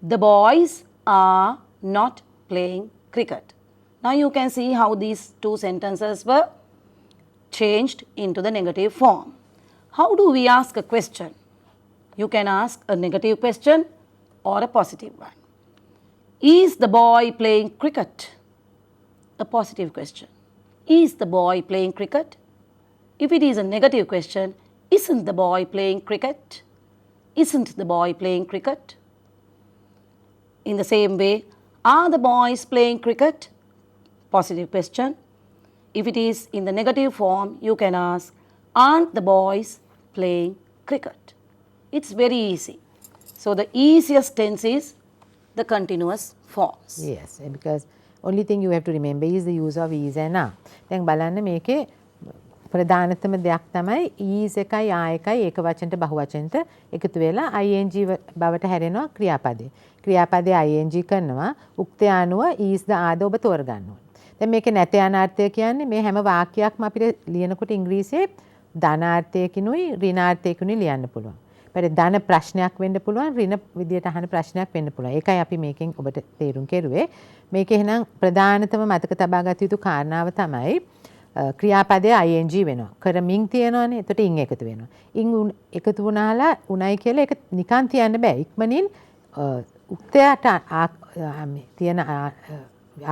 The boys are not playing cricket. Now you can see how these two sentences were changed into the negative form. How do we ask a question? You can ask a negative question or a positive one. Is the boy playing cricket? A positive question. Is the boy playing cricket? If it is a negative question, isn't the boy playing cricket? Isn't the boy playing cricket? In the same way, are the boys playing cricket? Positive question. if it is in the negative form, you can ask, aren't the boys playing cricket? It's very easy. So the easiest tense is the continuous forms. Yes, because only thing you have to remember is the use of is and are. දැන් බලන්න මේකේ ප්‍රධානතම දෙයක් තමයි is එකයි are එකයි ඒක වචනට බහුවචනට එකතු වෙලා ing බවට හැරෙනවා ක්‍රියාපදේ. ක්‍රියාපදේ ing කරනවා උක්තය අනුව is the are ද ඔබ තෝරගන්න ඕනේ. දැන් මේකේ නැත යන අර්ථය කියන්නේ මේ හැම වාක්‍යයක්ම අපිට ලියනකොට ඉංග්‍රීසියේ ධනාර්ථයකිනුයි ඍණාර්ථයකිනුයි ලියන්න පුළුවන්. ධන ප්‍රශ්නයක් වෙන්න පුළුවන් ඍණ විදියට අහන ප්‍රශ්නයක් වෙන්න පුළුවන්. ඒකයි අපි මේකෙන් ඔබට තේරුම් කෙරුවේ. මේක එහෙනම් ප්‍රධානතම මතක තබා ගත යුතු කාරණාව තමයි ක්‍රියාපදයේ ing වෙනවා. කරමින් තියෙනවනේ. එතකොට ඉන් එකතු වෙනවා. ඉන් එකතු වුණාලා උණයි කියලා ඒක නිකන් තියන්න බෑ. ඉක්මනින් උක්තයට තියෙන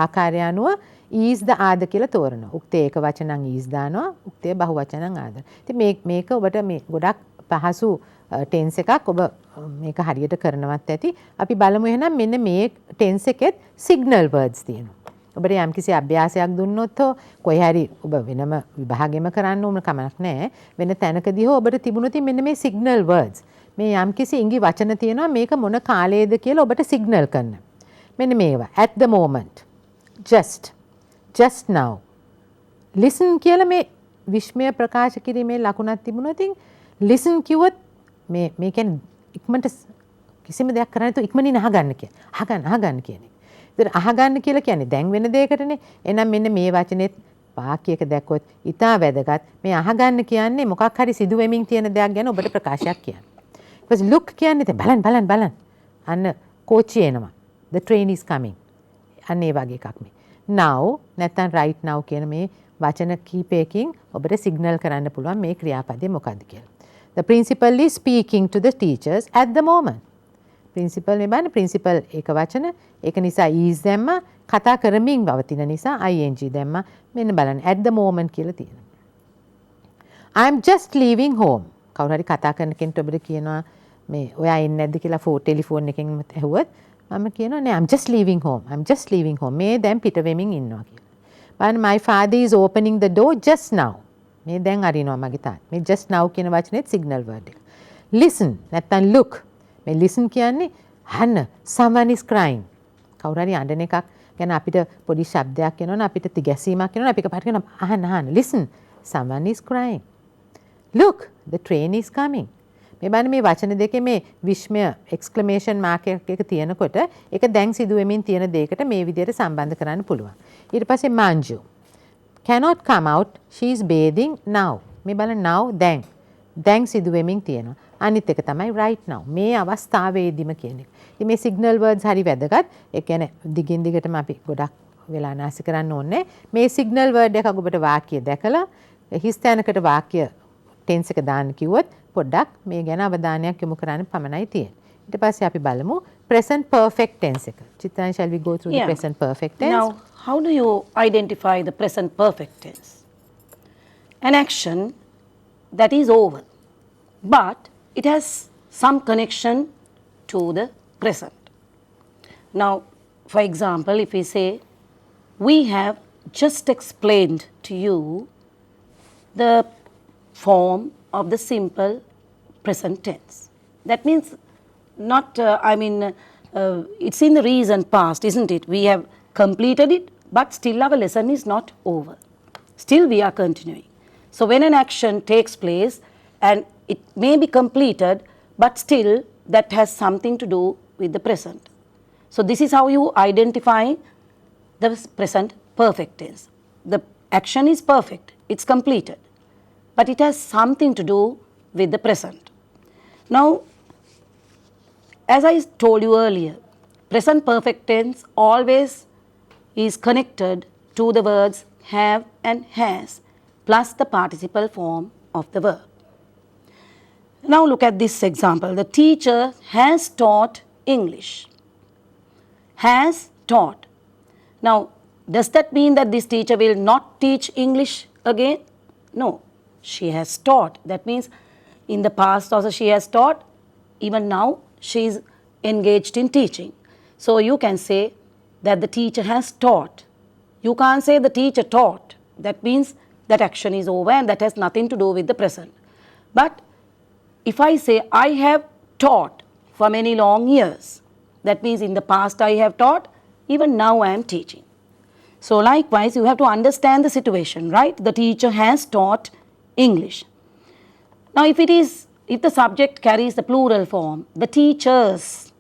ආකාරය අනුව is the are ද කියලා තෝරනවා. උක්තේ ඒක වචනං is දානවා. උක්තේ බහු වචනං are. ඉතින් මේක ඔබට මේ ගොඩක් පහසු ටෙන්ස් එකක් ඔබ මේක හරියට කරනවත් ඇති. අපි බලමු එහෙනම් මෙන්න මේ ටෙන්ස් එකෙත් සිග්නල් වර්ඩ්ස් තියෙනවා. ඔබට යම්කිසි අභ්‍යාසයක් දුන්නොත් කොහේ හරි ඔබ වෙනම විභාගෙම කරන්න ඕන කමක් නැහැ. වෙන තැනකදී හෝ ඔබට තිබුණොත් මෙන්න මේ සිග්නල් වර්ඩ්ස් මේ යම්කිසි ඉංගි වචන තියෙනවා මේක මොන කාලයේද කියලා ඔබට සිග්නල් කරන්න. මෙන්න මේවා at the moment, just now, listen කියලා මේ විස්මය ප්‍රකාශ කිරීමේ ලකුණක් තිබුණොත් listen කිව්වොත් මේ කියන්නේ ඉක්මනට කිසිම දෙයක් කරන්න නැතුව ඉක්මනින් අහගන්න කියන්නේ. අහගන්න කියන්නේ. ඒතර අහගන්න කියලා කියන්නේ දැන් වෙන දෙයකටනේ. එහෙනම් මෙන්න මේ වචනේත් වාක්‍යයක දැක්කොත් ඊටා වැදගත්. මේ අහගන්න කියන්නේ මොකක් හරි සිදු වෙමින් තියෙන දෙයක් ගැන ඔබට ප්‍රකාශයක් කියන්න. because look කියන්නේ බලන්න. අන්න කෝච්චිය එනවා. the train is coming. අන්න ඒ වගේ එකක් මේ. now නැත්නම් right now කියන මේ වචන කීපයකින් ඔබට සිග්නල් කරන්න පුළුවන් මේ ක්‍රියාපදේ මොකක්ද කියලා. The principal is speaking to the teachers at the moment. Principal මේ බලන්න principal ඒක වචන ඒක නිසා is දැම්ම කතා කරමින් පවතින නිසා ing දැම්ම මෙන්න බලන්න at the moment කියලා තියෙනවා. I am just leaving home. කවුරු හරි කතා කරන කෙනෙක්ට ඔබට කියනවා මේ ඔයා එන්නේ නැද්ද කියලා ටෙලිෆෝන් එකෙන් ඇහුවොත් මම කියනවා නෑ I'm just leaving home. මේ දැන් පිට වෙමින් ඉන්නවා කියලා. බලන්න my father is opening the door just now. මේ දැන් අරිනවා මගේ තාත්තා. මේ just now කියන වචනේත් සිග්නල් වර්ඩ් එක. listen නැත්නම් look. මේ listen කියන්නේ අහන්න. someone is crying. කවුරු හරි අඬන එකක් ගැන අපිට පොඩි ශබ්දයක් එනවනේ අපිට තිගැසීමක් එනවනේ අපි එකපාරට කියනවා අහන්න. listen someone is crying. look the train is coming. මේ බලන්න මේ වචන දෙකේ මේ විස්මය එක්ස්ක්ලමේෂන් මාක් එක තියෙනකොට ඒක දැන් සිදු වෙමින් තියෙන දෙයකට මේ විදිහට සම්බන්ධ කරන්න පුළුවන්. ඊට පස්සේ Manju cannot come out, she is bathing now. මේ බලන්න now දැන් සිදු වෙමින් තියෙනවා. අනිත් එක තමයි right now. මේ අවස්ථාවේදීම කියන එක. ඉතින් මේ සිග්නල් වර්ඩ්ස් හරි වැදගත්. ඒ කියන්නේ දිගින් දිගටම අපි ගොඩක් වෙලා නාස්ති කරන්න ඕනේ. මේ සිග්නල් වර්ඩ් එකක් ඔබට වාක්‍ය දැකලා හිස් තැනකට වාක්‍ය ටෙන්ස් එක දාන්න කිව්වොත් පොඩ්ඩක් මේ ගැන අවධානයක් යොමු කරන්න පමණයි තියෙන්නේ. ඊට පස්සේ අපි බලමු present perfect tense එක. Chitan, shall we go through the present perfect tense? Now, how do you identify the present perfect tense? An action that is over, but it has some connection to the present. Now, for example, if we say, we have just explained to you the form of the simple present tense. That means not, it's in the recent past, isn't it? We have completed it, but still our lesson is not over. Still we are continuing. So when an action takes place and it may be completed, but still that has something to do with the present. So this is how you identify the present perfect tense. The action is perfect, it's completed, but it has something to do with the present. Now, as I told you earlier, present perfect tense always is connected to the words have and has plus the participle form of the verb. Now look at this example. The teacher has taught English. Has taught. Now, does that mean that this teacher will not teach English again? No. She has taught. That means in the past also she has taught. Even now she is engaged in teaching. So you can say that the teacher has taught. You can't say the teacher taught That means that action is over and that has nothing to do with the present. But if I say I have taught for many long years, that means in the past I have taught, even now I am teaching. So likewise, you have to understand the situation, right? The teacher has taught English. Now if the subject carries the plural form, the teachers,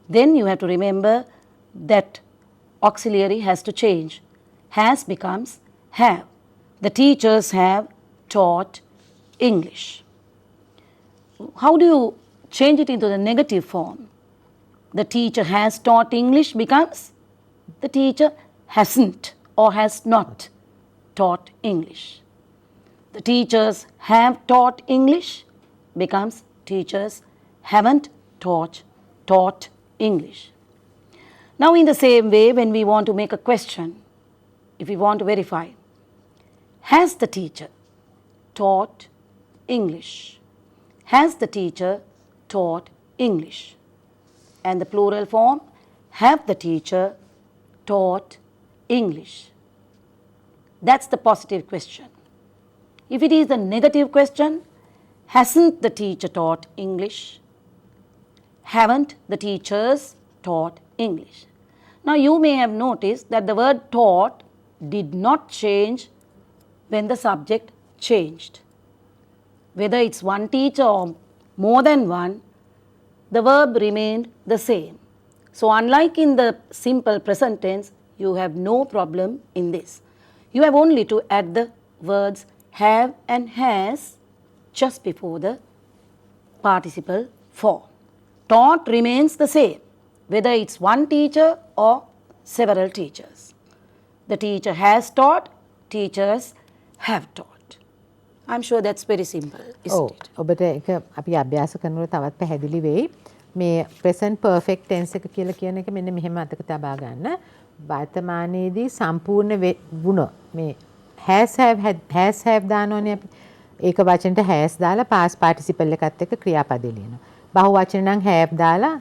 then you have to remember that auxiliary has to change. Has becomes have. The teachers have taught English. How do you change it into the negative form? The teacher has taught English becomes the teacher hasn't or has not taught English. The teachers have taught English becomes teachers haven't taught English. Now in the same way, when we want to make a question, if we want to verify, has the teacher taught English? Has the teacher taught English? And the plural form, have the teacher taught English? That's the positive question. If it is the negative question, hasn't the teacher taught English? Haven't the teachers taught English? Now you may have noticed that the word taught did not change when the subject changed. Whether it's one teacher or more than one, the verb remained the same. So unlike in the simple present tense, you have no problem in this. You have only to add the words have and has just before the participle form. Taught remains the same, whether it's one teacher or several teachers. The teacher has taught, teachers have taught. I'm sure that's very simple, isn't it? ඔබට ඒක අපි අභ්‍යාස කරනකොට තවත් පැහැදිලි වෙයි. මේ present perfect tense එක කියලා කියන එක මෙන්න මෙහෙම අතක තබා ගන්න. වර්තමානයේදී සම්පූර්ණ වුණ මේ has have දානෝනේ අපි. ඒක වචනට has දාලා past participle එකත් එක්ක ක්‍රියාපදේ ලියනවා. බහුව වචන නම් have දාලා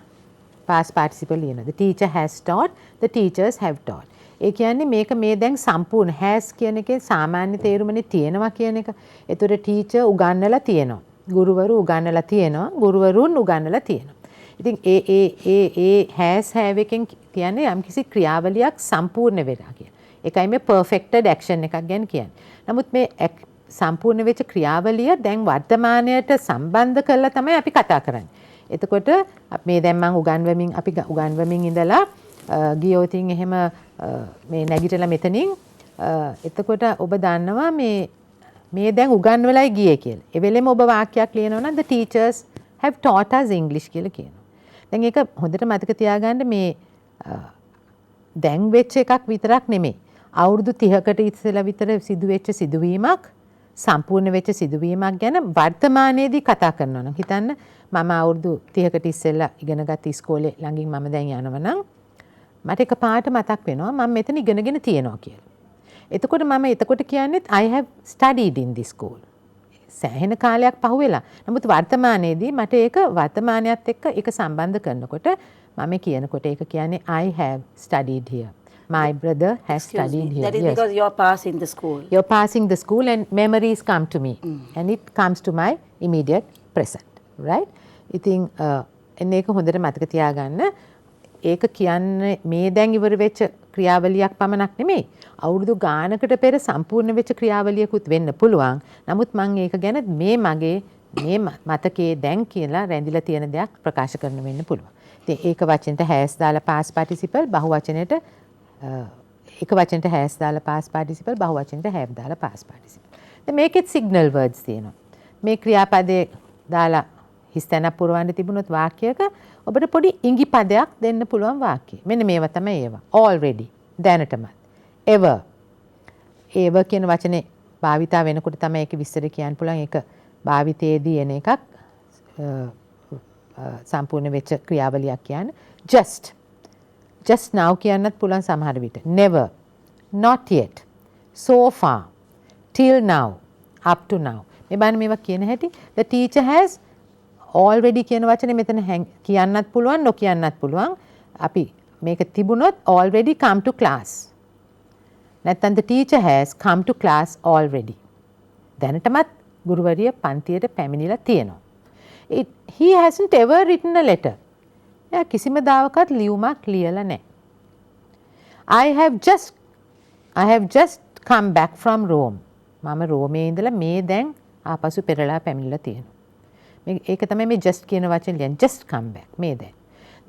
past participle ලියනවා. The teacher has taught, the teachers have taught. ඒ කියන්නේ මේක මේ දැන් සම්පූර්ණ has කියන එකේ සාමාන්‍ය තේරුමනේ තියෙනවා කියන එක. ඒතර teacher උගන්වලා තියෙනවා. ගුරුවරු උගන්වලා තියෙනවා. ගුරුවරුන් උගන්වලා තියෙනවා. ඉතින් ඒ has have එකෙන් කියන්නේ යම්කිසි ක්‍රියාවලියක් සම්පූර්ණ වෙලා කියන. ඒකයි මේ perfected action එකක් ගැන කියන්නේ. නමුත් මේ සම්පූර්ණ වෙච්ච ක්‍රියාවලිය දැන් වර්තමානයට සම්බන්ධ කරලා තමයි අපි කතා කරන්නේ. එතකොට මේ දැන් මම උගන්වමින් ඉඳලා ගියොතින් එහෙම මේ නැගිටලා මෙතනින් එතකොට ඔබ දන්නවා මේ දැන් උගන්වලයි ගියේ කියලා. ඒ වෙලෙම ඔබ වාක්‍යයක් ලියනවා නම් the teachers have taught us English කියලා කියනවා. දැන් ඒක හොඳට මතක තියාගන්න මේ දැන් වෙච්ච එකක් විතරක් නෙමෙයි. අවුරුදු 30කට ඉස්සෙල්ලා විතර සිදුවෙච්ච සිදුවීමක් සම්පූර්ණ වෙච්ච සිදුවීමක් ගැන වර්තමානයේදී කතා කරනවා නම් හිතන්න මම අවුරුදු 30කට ඉස්සෙල්ලා ඉගෙනගත් ඉස්කෝලේ ළඟින් මම දැන් යනවා නම් මට එකපාරට මතක් වෙනවා මම මෙතන ඉගෙනගෙන තියෙනවා කියලා. එතකොට කියන්නේත් I have studied in this school. සෑහෙන කාලයක් පහුවෙලා. නමුත් වර්තමානයේදී මට ඒක වර්තමානයත් එක්ක ඒක සම්බන්ධ කරනකොට මම කියනකොට ඒක කියන්නේ I have studied here. My brother has studied here. That is because you're passing the school. You're passing the school and memories come to me. And it comes to my immediate present. Right? ඉතින් එන්න ඒක හොඳට මතක තියාගන්න. ඒක කියන්නේ මේ දැන් ඉවර වෙච්ච ක්‍රියාවලියක් පමණක් නෙමෙයි. අවුරුදු ගානකට පෙර සම්පූර්ණ වෙච්ච ක්‍රියාවලියකුත් වෙන්න පුළුවන්. නමුත් මම ඒක ගැන මේ මගේ මේ මතකයේ දැන් කියලා රැඳිලා තියෙන දෙයක් ප්‍රකාශ කරන්න වෙන්න පුළුවන්. ඉතින් ඒක වචනට has දාලා past participle බහු වචනෙට එක වචනට has දාලා past participle බහු වචනට have දාලා past participle. දැන් මේකෙත් signal words තියෙනවා. මේ ක්‍රියාපදේ දාලා හිස්තැනක් පුරවන්න තිබුණොත් වාක්‍යයක ඔබට පොඩි ඉඟි පදයක් දෙන්න පුළුවන් වාක්‍යය. මෙන්න මේවා තමයි ඒවා. already දැනටමත්. ever. ever කියන වචනේ භාවිතා වෙනකොට තමයි ඒක විස්තර කියන්න පුළුවන්. ඒක භාවිතයේදී එන එකක් සම්පූර්ණ වෙච්ච ක්‍රියාවලියක් කියන්නේ. just now කියන්නත් පුළුවන් සමහර විට. never. not yet. so far. till now. up to now. මේ බලන්න මේවා කියන හැටි. the teacher has already කියන වචනේ මෙතන කියන්නත් පුළුවන් නොකියන්නත් පුළුවන්. අපි මේක තිබුණොත් already come to class. නැත්නම් the teacher has come to class already. දැනටමත් ගුරුවරිය පන්තියට පැමිණිලා තියෙනවා. He hasn't ever written a letter. එයා කිසිම දාවකත් ලියුමක් ලියලා නැහැ. I have just come back from Rome. මම රෝමේ ඉඳලා මේ දැන් ආපසු පෙරලා පැමිණිලා තියෙනවා. ඒක තමයි මේ just කියන වචනේ ලියන්නේ. just come back මේ දැන්.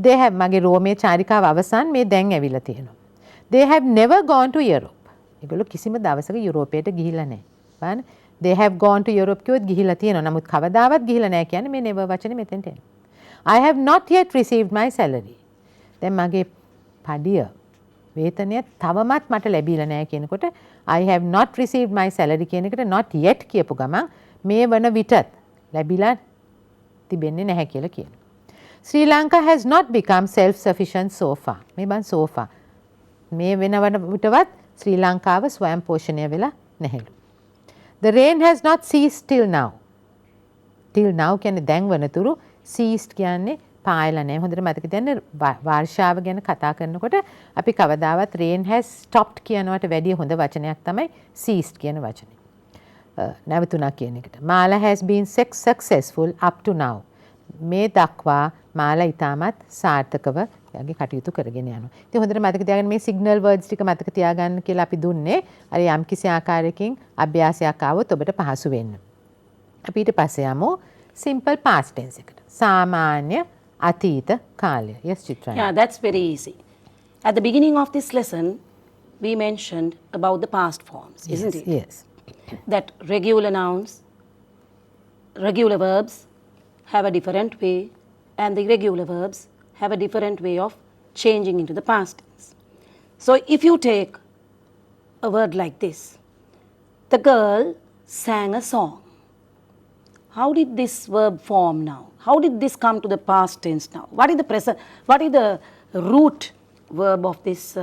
They have මගේ රෝමේ චාරිකාව අවසන් මේ දැන් ඇවිල්ලා තියෙනවා. They have never gone to Europe. ඒගොල්ලෝ කිසිම දවසක යුරෝපයට ගිහිල්ලා නැහැ. බලන්න. They have gone to Europe කිව්වොත් ගිහිල්ලා තියෙනවා. නමුත් කවදාවත් ගිහිල්ලා නැහැ කියන්නේ මේ never වචනේ මෙතෙන්ට එනවා. I have not yet received my salary. දැන් මගේ පඩිය වේතනය තවමත් මට ලැබිලා නැහැ කියනකොට I have not received my salary කියන එකට not yet කියපු ගමන් මේ වන විටත් ලැබිලා තිබෙන්නේ නැහැ කියලා කියනවා. Sri Lanka has not become self-sufficient so far. මේ බන් so far. මේ වෙනවන විටවත් ශ්‍රී ලංකාව ස්වයං පෝෂණය වෙලා නැහැලු. The rain has not ceased till now. Till now කියන්නේ දැන් වනතුරු ceased කියන්නේ පායලා නැහැ. හොඳට මතක තියාගන්න වර්ෂාව ගැන කතා කරනකොට අපි කවදාවත් rain has stopped කියනවට වැඩිය හොඳ වචනයක් තමයි ceased කියන වචනේ. නැවතුණා කියන එකට. Mala has been successful up to now. මේ දක්වා මාලා ඉතාමත් සාර්ථකව එයාගේ කටයුතු කරගෙන යනවා. ඉතින් හොඳට මතක තියාගන්න මේ සිග්නල් වර්ඩ්ස් ටික මතක තියාගන්න කියලා අපි දුන්නේ අර යම්කිසි ආකාරයකින් අභ්‍යාසයක් ආවොත් ඔබට පහසු වෙන්න. අපි ඊට පස්සේ යමු simple past tense එකට. සාමාන්‍ය අතීත කාලය. Yes Chitra. Yeah, that's very easy. At the beginning of this lesson we mentioned about the past forms, isn't it? Yes. That regular nouns, regular verbs have a different way and the irregular verbs have a different way of changing into the past tense. So if you take a word like this, the girl sang a song. How did this verb form now? How did this come to the past tense now? What is the present? What is the root verb of this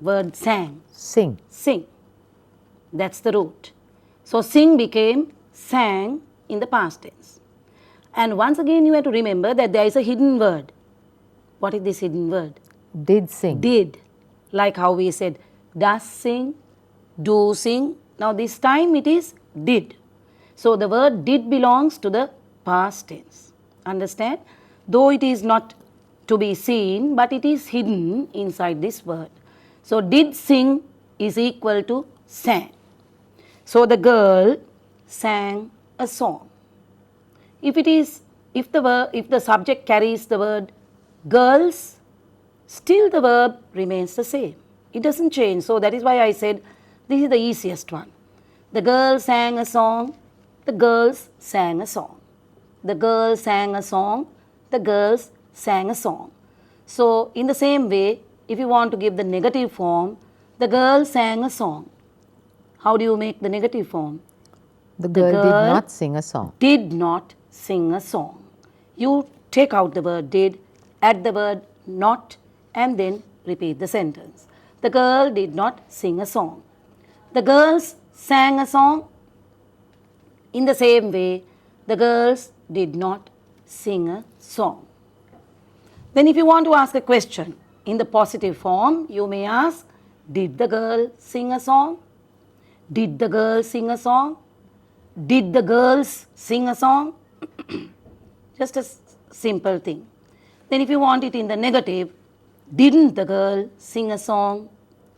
word sang? Sing. Sing. That's the root. So sing became sang in the past tense. And once again you have to remember that there is a hidden word. What is this hidden word? Did sing. Did. Like how we said does sing, do sing. Now this time it is did. So the word did belongs to the past tense. Understand? Though it is not to be seen, but it is hidden inside this word. So did sing is equal to sang. So the girl sang a song. If the subject carries the word girls, still the verb remains the same. It doesn't change. So that is why I said this is the easiest one. The girl sang a song, the girls sang a song. The girl sang a song, the girls sang a song. So in the same way, if you want to give the negative form, the girl sang a song. How do you make the negative form? The girl did not sing a song. Did not sing a song. You take out the word did, add the word not, and then repeat the sentence. The girl did not sing a song. The girls sang a song. In the same way, the girls did not sing a song. Then if you want to ask a question in the positive form, you may ask, did the girl sing a song? Did the girl sing a song? Did the girls sing a song? Just a simple thing. Then if you want it in the negative, didn't the girl sing a song?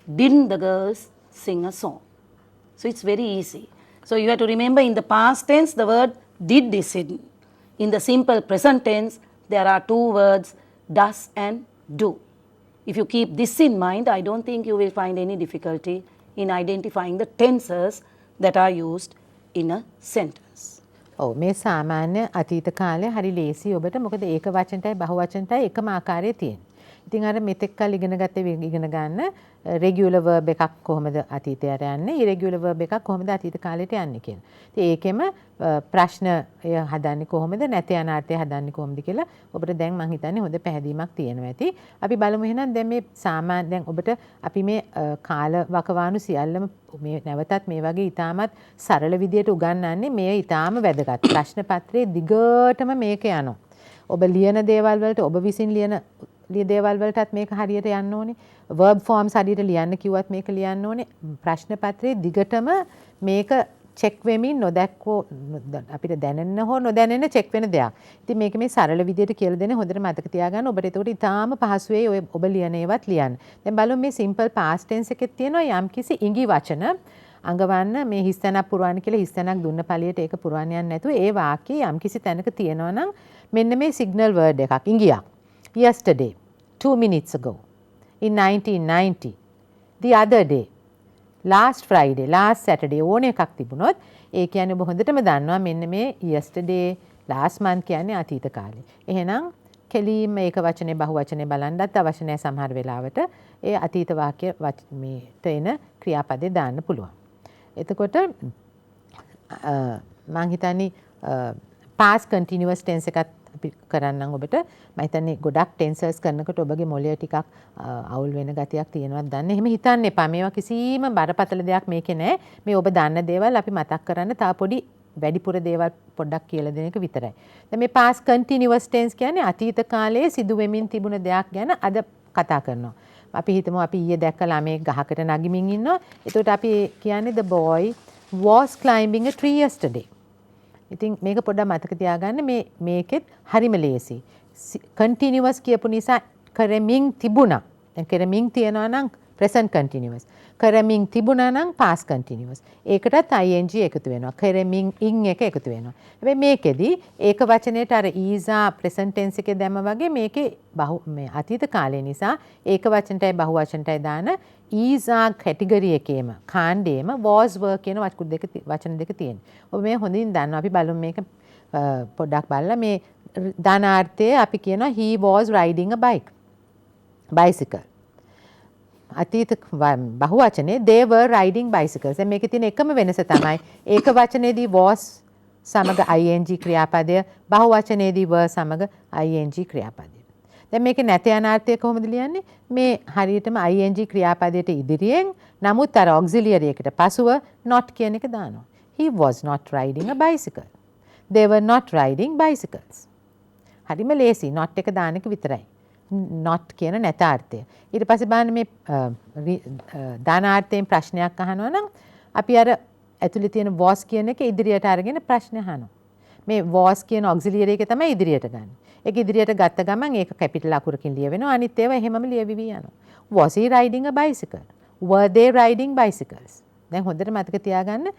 Didn't the girls sing a song? So it's very easy. So you have to remember in the past tense the word did is hidden. In the simple present tense there are two words does and do. If you keep this in mind, I don't think you will find any difficulty in identifying the tenses that are used in a sentence. ඔව් මේ සාමාන්‍ය අතීත කාලේ හරි ලේසි ඔබට මොකද ඒක වචනටයි බහු වචනටයි එකම ආකාරයේ තියෙන. ඉතින් අර මෙතෙක් කල් ඉගෙන ගන්න regular verb එකක් කොහොමද අතීතයට යන්නේ, irregular verb එකක් කොහොමද අතීත කාලයට යන්නේ කියන. ඉතින් ඒකෙම ප්‍රශ්න හදන්නේ කොහොමද, නැත යන අර්ථය හදන්නේ කොහොමද කියලා ඔබට දැන් මම හිතන්නේ හොඳ පැහැදීමක් තියෙනවා ඇති. අපි බලමු එහෙනම් දැන් මේ සාමාන්‍ය දැන් ඔබට අපි මේ කාල වකවානු සියල්ලම මේ නැවතත් මේ වගේ ඊටමත් සරල විදියට උගන්වන්නේ. මේ ඊටම වැදගත්. ප්‍රශ්න පත්‍රයේ දිගටම මේක යනවා. ඔබ ලියන දේවල් වලට ඔබ විසින් ලියන දේවල් වලටත් මේක හරියට යන්න ඕනේ. verb forms හරියට ලියන්න කිව්වත් මේක ලියන්න ඕනේ. ප්‍රශ්න පත්‍රයේ දිගටම මේක චෙක් වෙමින් නොදැක්කෝ අපිට දැනෙන්න හෝ නොදැනෙන්න චෙක් වෙන දෙයක්. ඉතින් මේක මේ සරල විදියට කියලා දෙන්නේ හොඳට මතක තියාගන්න. ඔබට ඒකට ඉතාම පහසුවේ ඔය ඔබ ලියන ඒවත් ලියන්න. දැන් බලමු මේ simple past tense එකේ තියෙනවා යම්කිසි ඉඟි වචන අඟවන්න මේ හිස්තැනක් පුරවන්න කියලා හිස්තැනක් දුන්න පළියට ඒක පුරවන්න යන්නේ නැතුව ඒ වාක්‍යයේ යම්කිසි තැනක තියෙනවා නම් මෙන්න මේ signal word එකක් ඉඟියක්. Yesterday, 2 minutes ago, in 1990, the other day, last Friday, last Saturday ඕන එකක් තිබුණොත් ඒ කියන්නේ ඔබ හොඳටම දන්නවා මෙන්න මේ yesterday, last month කියන්නේ අතීත කාලේ. එහෙනම් කෙලින්ම ඒක වචනේ බහු වචනේ බලන්නත් අවශ්‍ය නැහැ සමහර වෙලාවට ඒ අතීත වාක්‍ය මේ තේන ක්‍රියාපදේ දාන්න පුළුවන්. එතකොට මම හිතන්නේ past continuous tense එකත් අපි කරන්නම් ඔබට මම හිතන්නේ ගොඩක් ටෙන්සර්ස් කරනකොට ඔබගේ මොළය ටිකක් අවුල් වෙන ගතියක් තියෙනවද දන්නේ. එහෙම හිතන්න එපා. මේවා කිසිම බරපතල දෙයක් මේකේ නැහැ. මේ ඔබ දන්න දේවල් අපි මතක් කරන්න තා පොඩි වැඩිපුර දේවල් පොඩ්ඩක් කියලා දෙන එක විතරයි. දැන් මේ past continuous tense කියන්නේ අතීත කාලයේ සිදු වෙමින් තිබුණ දෙයක් ගැන අද කතා කරනවා. අපි හිතමු අපි ඊයේ දැක්ක ළමයෙක් ගහකට නගිමින් ඉන්නවා. එතකොට අපි කියන්නේ the boy was climbing a tree yesterday. ඉතින් මේක පොඩ්ඩක් මතක තියාගන්න මේකෙත් හරිම ලේසි. continuous කියපු නිසා කරමින් තිබුණා. දැන් කරමින් තියනවා නම් present continuous. කරමින් තිබුණා නම් past continuous. ඒකටත් ing එකතු වෙනවා. කරමින් in එක එකතු වෙනවා. හැබැයි මේකෙදි ඒක වචනයට අර is present tense එකේ දැම්ම වගේ මේකේ මේ අතීත කාලේ නිසා ඒක වචනටයි බහු වචනටයි දාන is කැටගරි එකේම කාණ්ඩේම was were කියන වචන දෙක තියෙනවා. ඔබ මේ හොඳින් දන්නවා. අපි බලමු මේක පොඩ්ඩක් බලලා මේ දානාර්ථය අපි කියනවා he was riding a bicycle. අතීත බහු වචනේ they were riding bicycles. දැන් මේකේ තියෙන එකම වෙනස තමයි ඒක වචනේදී was සමග ing ක්‍රියාපදය බහු වචනේදී were සමග ing ක්‍රියාපදය. දැන් මේකේ නැත යන අර්ථය කොහොමද ලියන්නේ? මේ හරියටම ing ක්‍රියාපදයට ඉදිරියෙන් නමුත් අර auxiliary එකට පසුව not කියන එක දානවා. He was not riding a bicycle. They were not riding bicycles. හරිම ලේසි not එක දාන එක විතරයි. not කියන නැතාර්ථය. ඊට පස්සේ බලන්න මේ දානාර්ථයෙන් ප්‍රශ්නයක් අහනවා නම් අපි අර ඇතුලේ තියෙන was කියන එක ඉදිරියට අරගෙන ප්‍රශ්න අහනවා. මේ was කියන auxiliary එක තමයි ඉදිරියට ගන්න. ඒක ඉදිරියට ගත්ත ගමන් ඒක capital අකුරකින් ලියවෙනවා. අනිත් ඒවා එහෙමම ලියවිවි යනවා. Was he riding a bicycle? Were they riding bicycles? දැන් හොඳට මතක තියාගන්න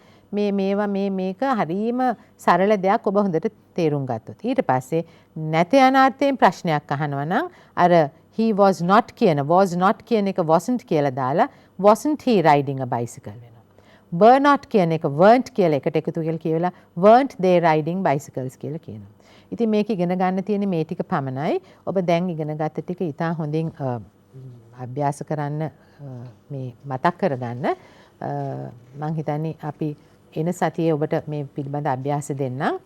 මේවා මේක හරීම සරල දෙයක් ඔබ හොඳට තේරුම් ගත්තොත්. ඊට පස්සේ නැත යන අර්ථයෙන් ප්‍රශ්නයක් අහනවා නම් අර he was not කියන එක wasn't කියලා දාලා wasn't he riding a bicycle වෙනවා. were not කියන එක weren't කියලා එකට එකතු කරලා කියවලා weren't they riding bicycles කියලා කියනවා. ඉතින් මේක ඉගෙන ගන්න තියෙන මේ ටික පමණයි. ඔබ දැන් ඉගෙන ගත්ත ටික ඉතා හොඳින් අභ්‍යාස කරන්න මේ මතක් කරගන්න. මං හිතන්නේ අපි එන සතියේ ඔබට මේ පිළිබඳ අභ්‍යාස දෙන්නම්.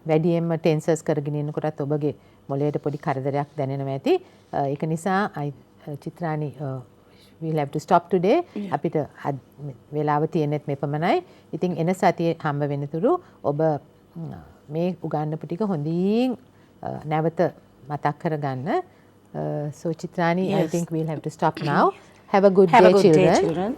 වැඩියෙන්ම ටෙන්සර්ස් කරගෙන ඉන්නකොටත් ඔබගේ මොළයට පොඩි කරදරයක් දැනෙනවා ඇති. ඒක නිසා චිත්‍රානි we'll have to stop today. අපිට වෙලාව තියෙනෙත් මේ පමණයි. ඉතින් එන සතියේ හම්බ වෙනතුරු ඔබ මේ උගන්වපු ටික හොඳින් නැවත මතක් කරගන්න. So Chitrani, I think we'll have to stop now. Have a good day, children.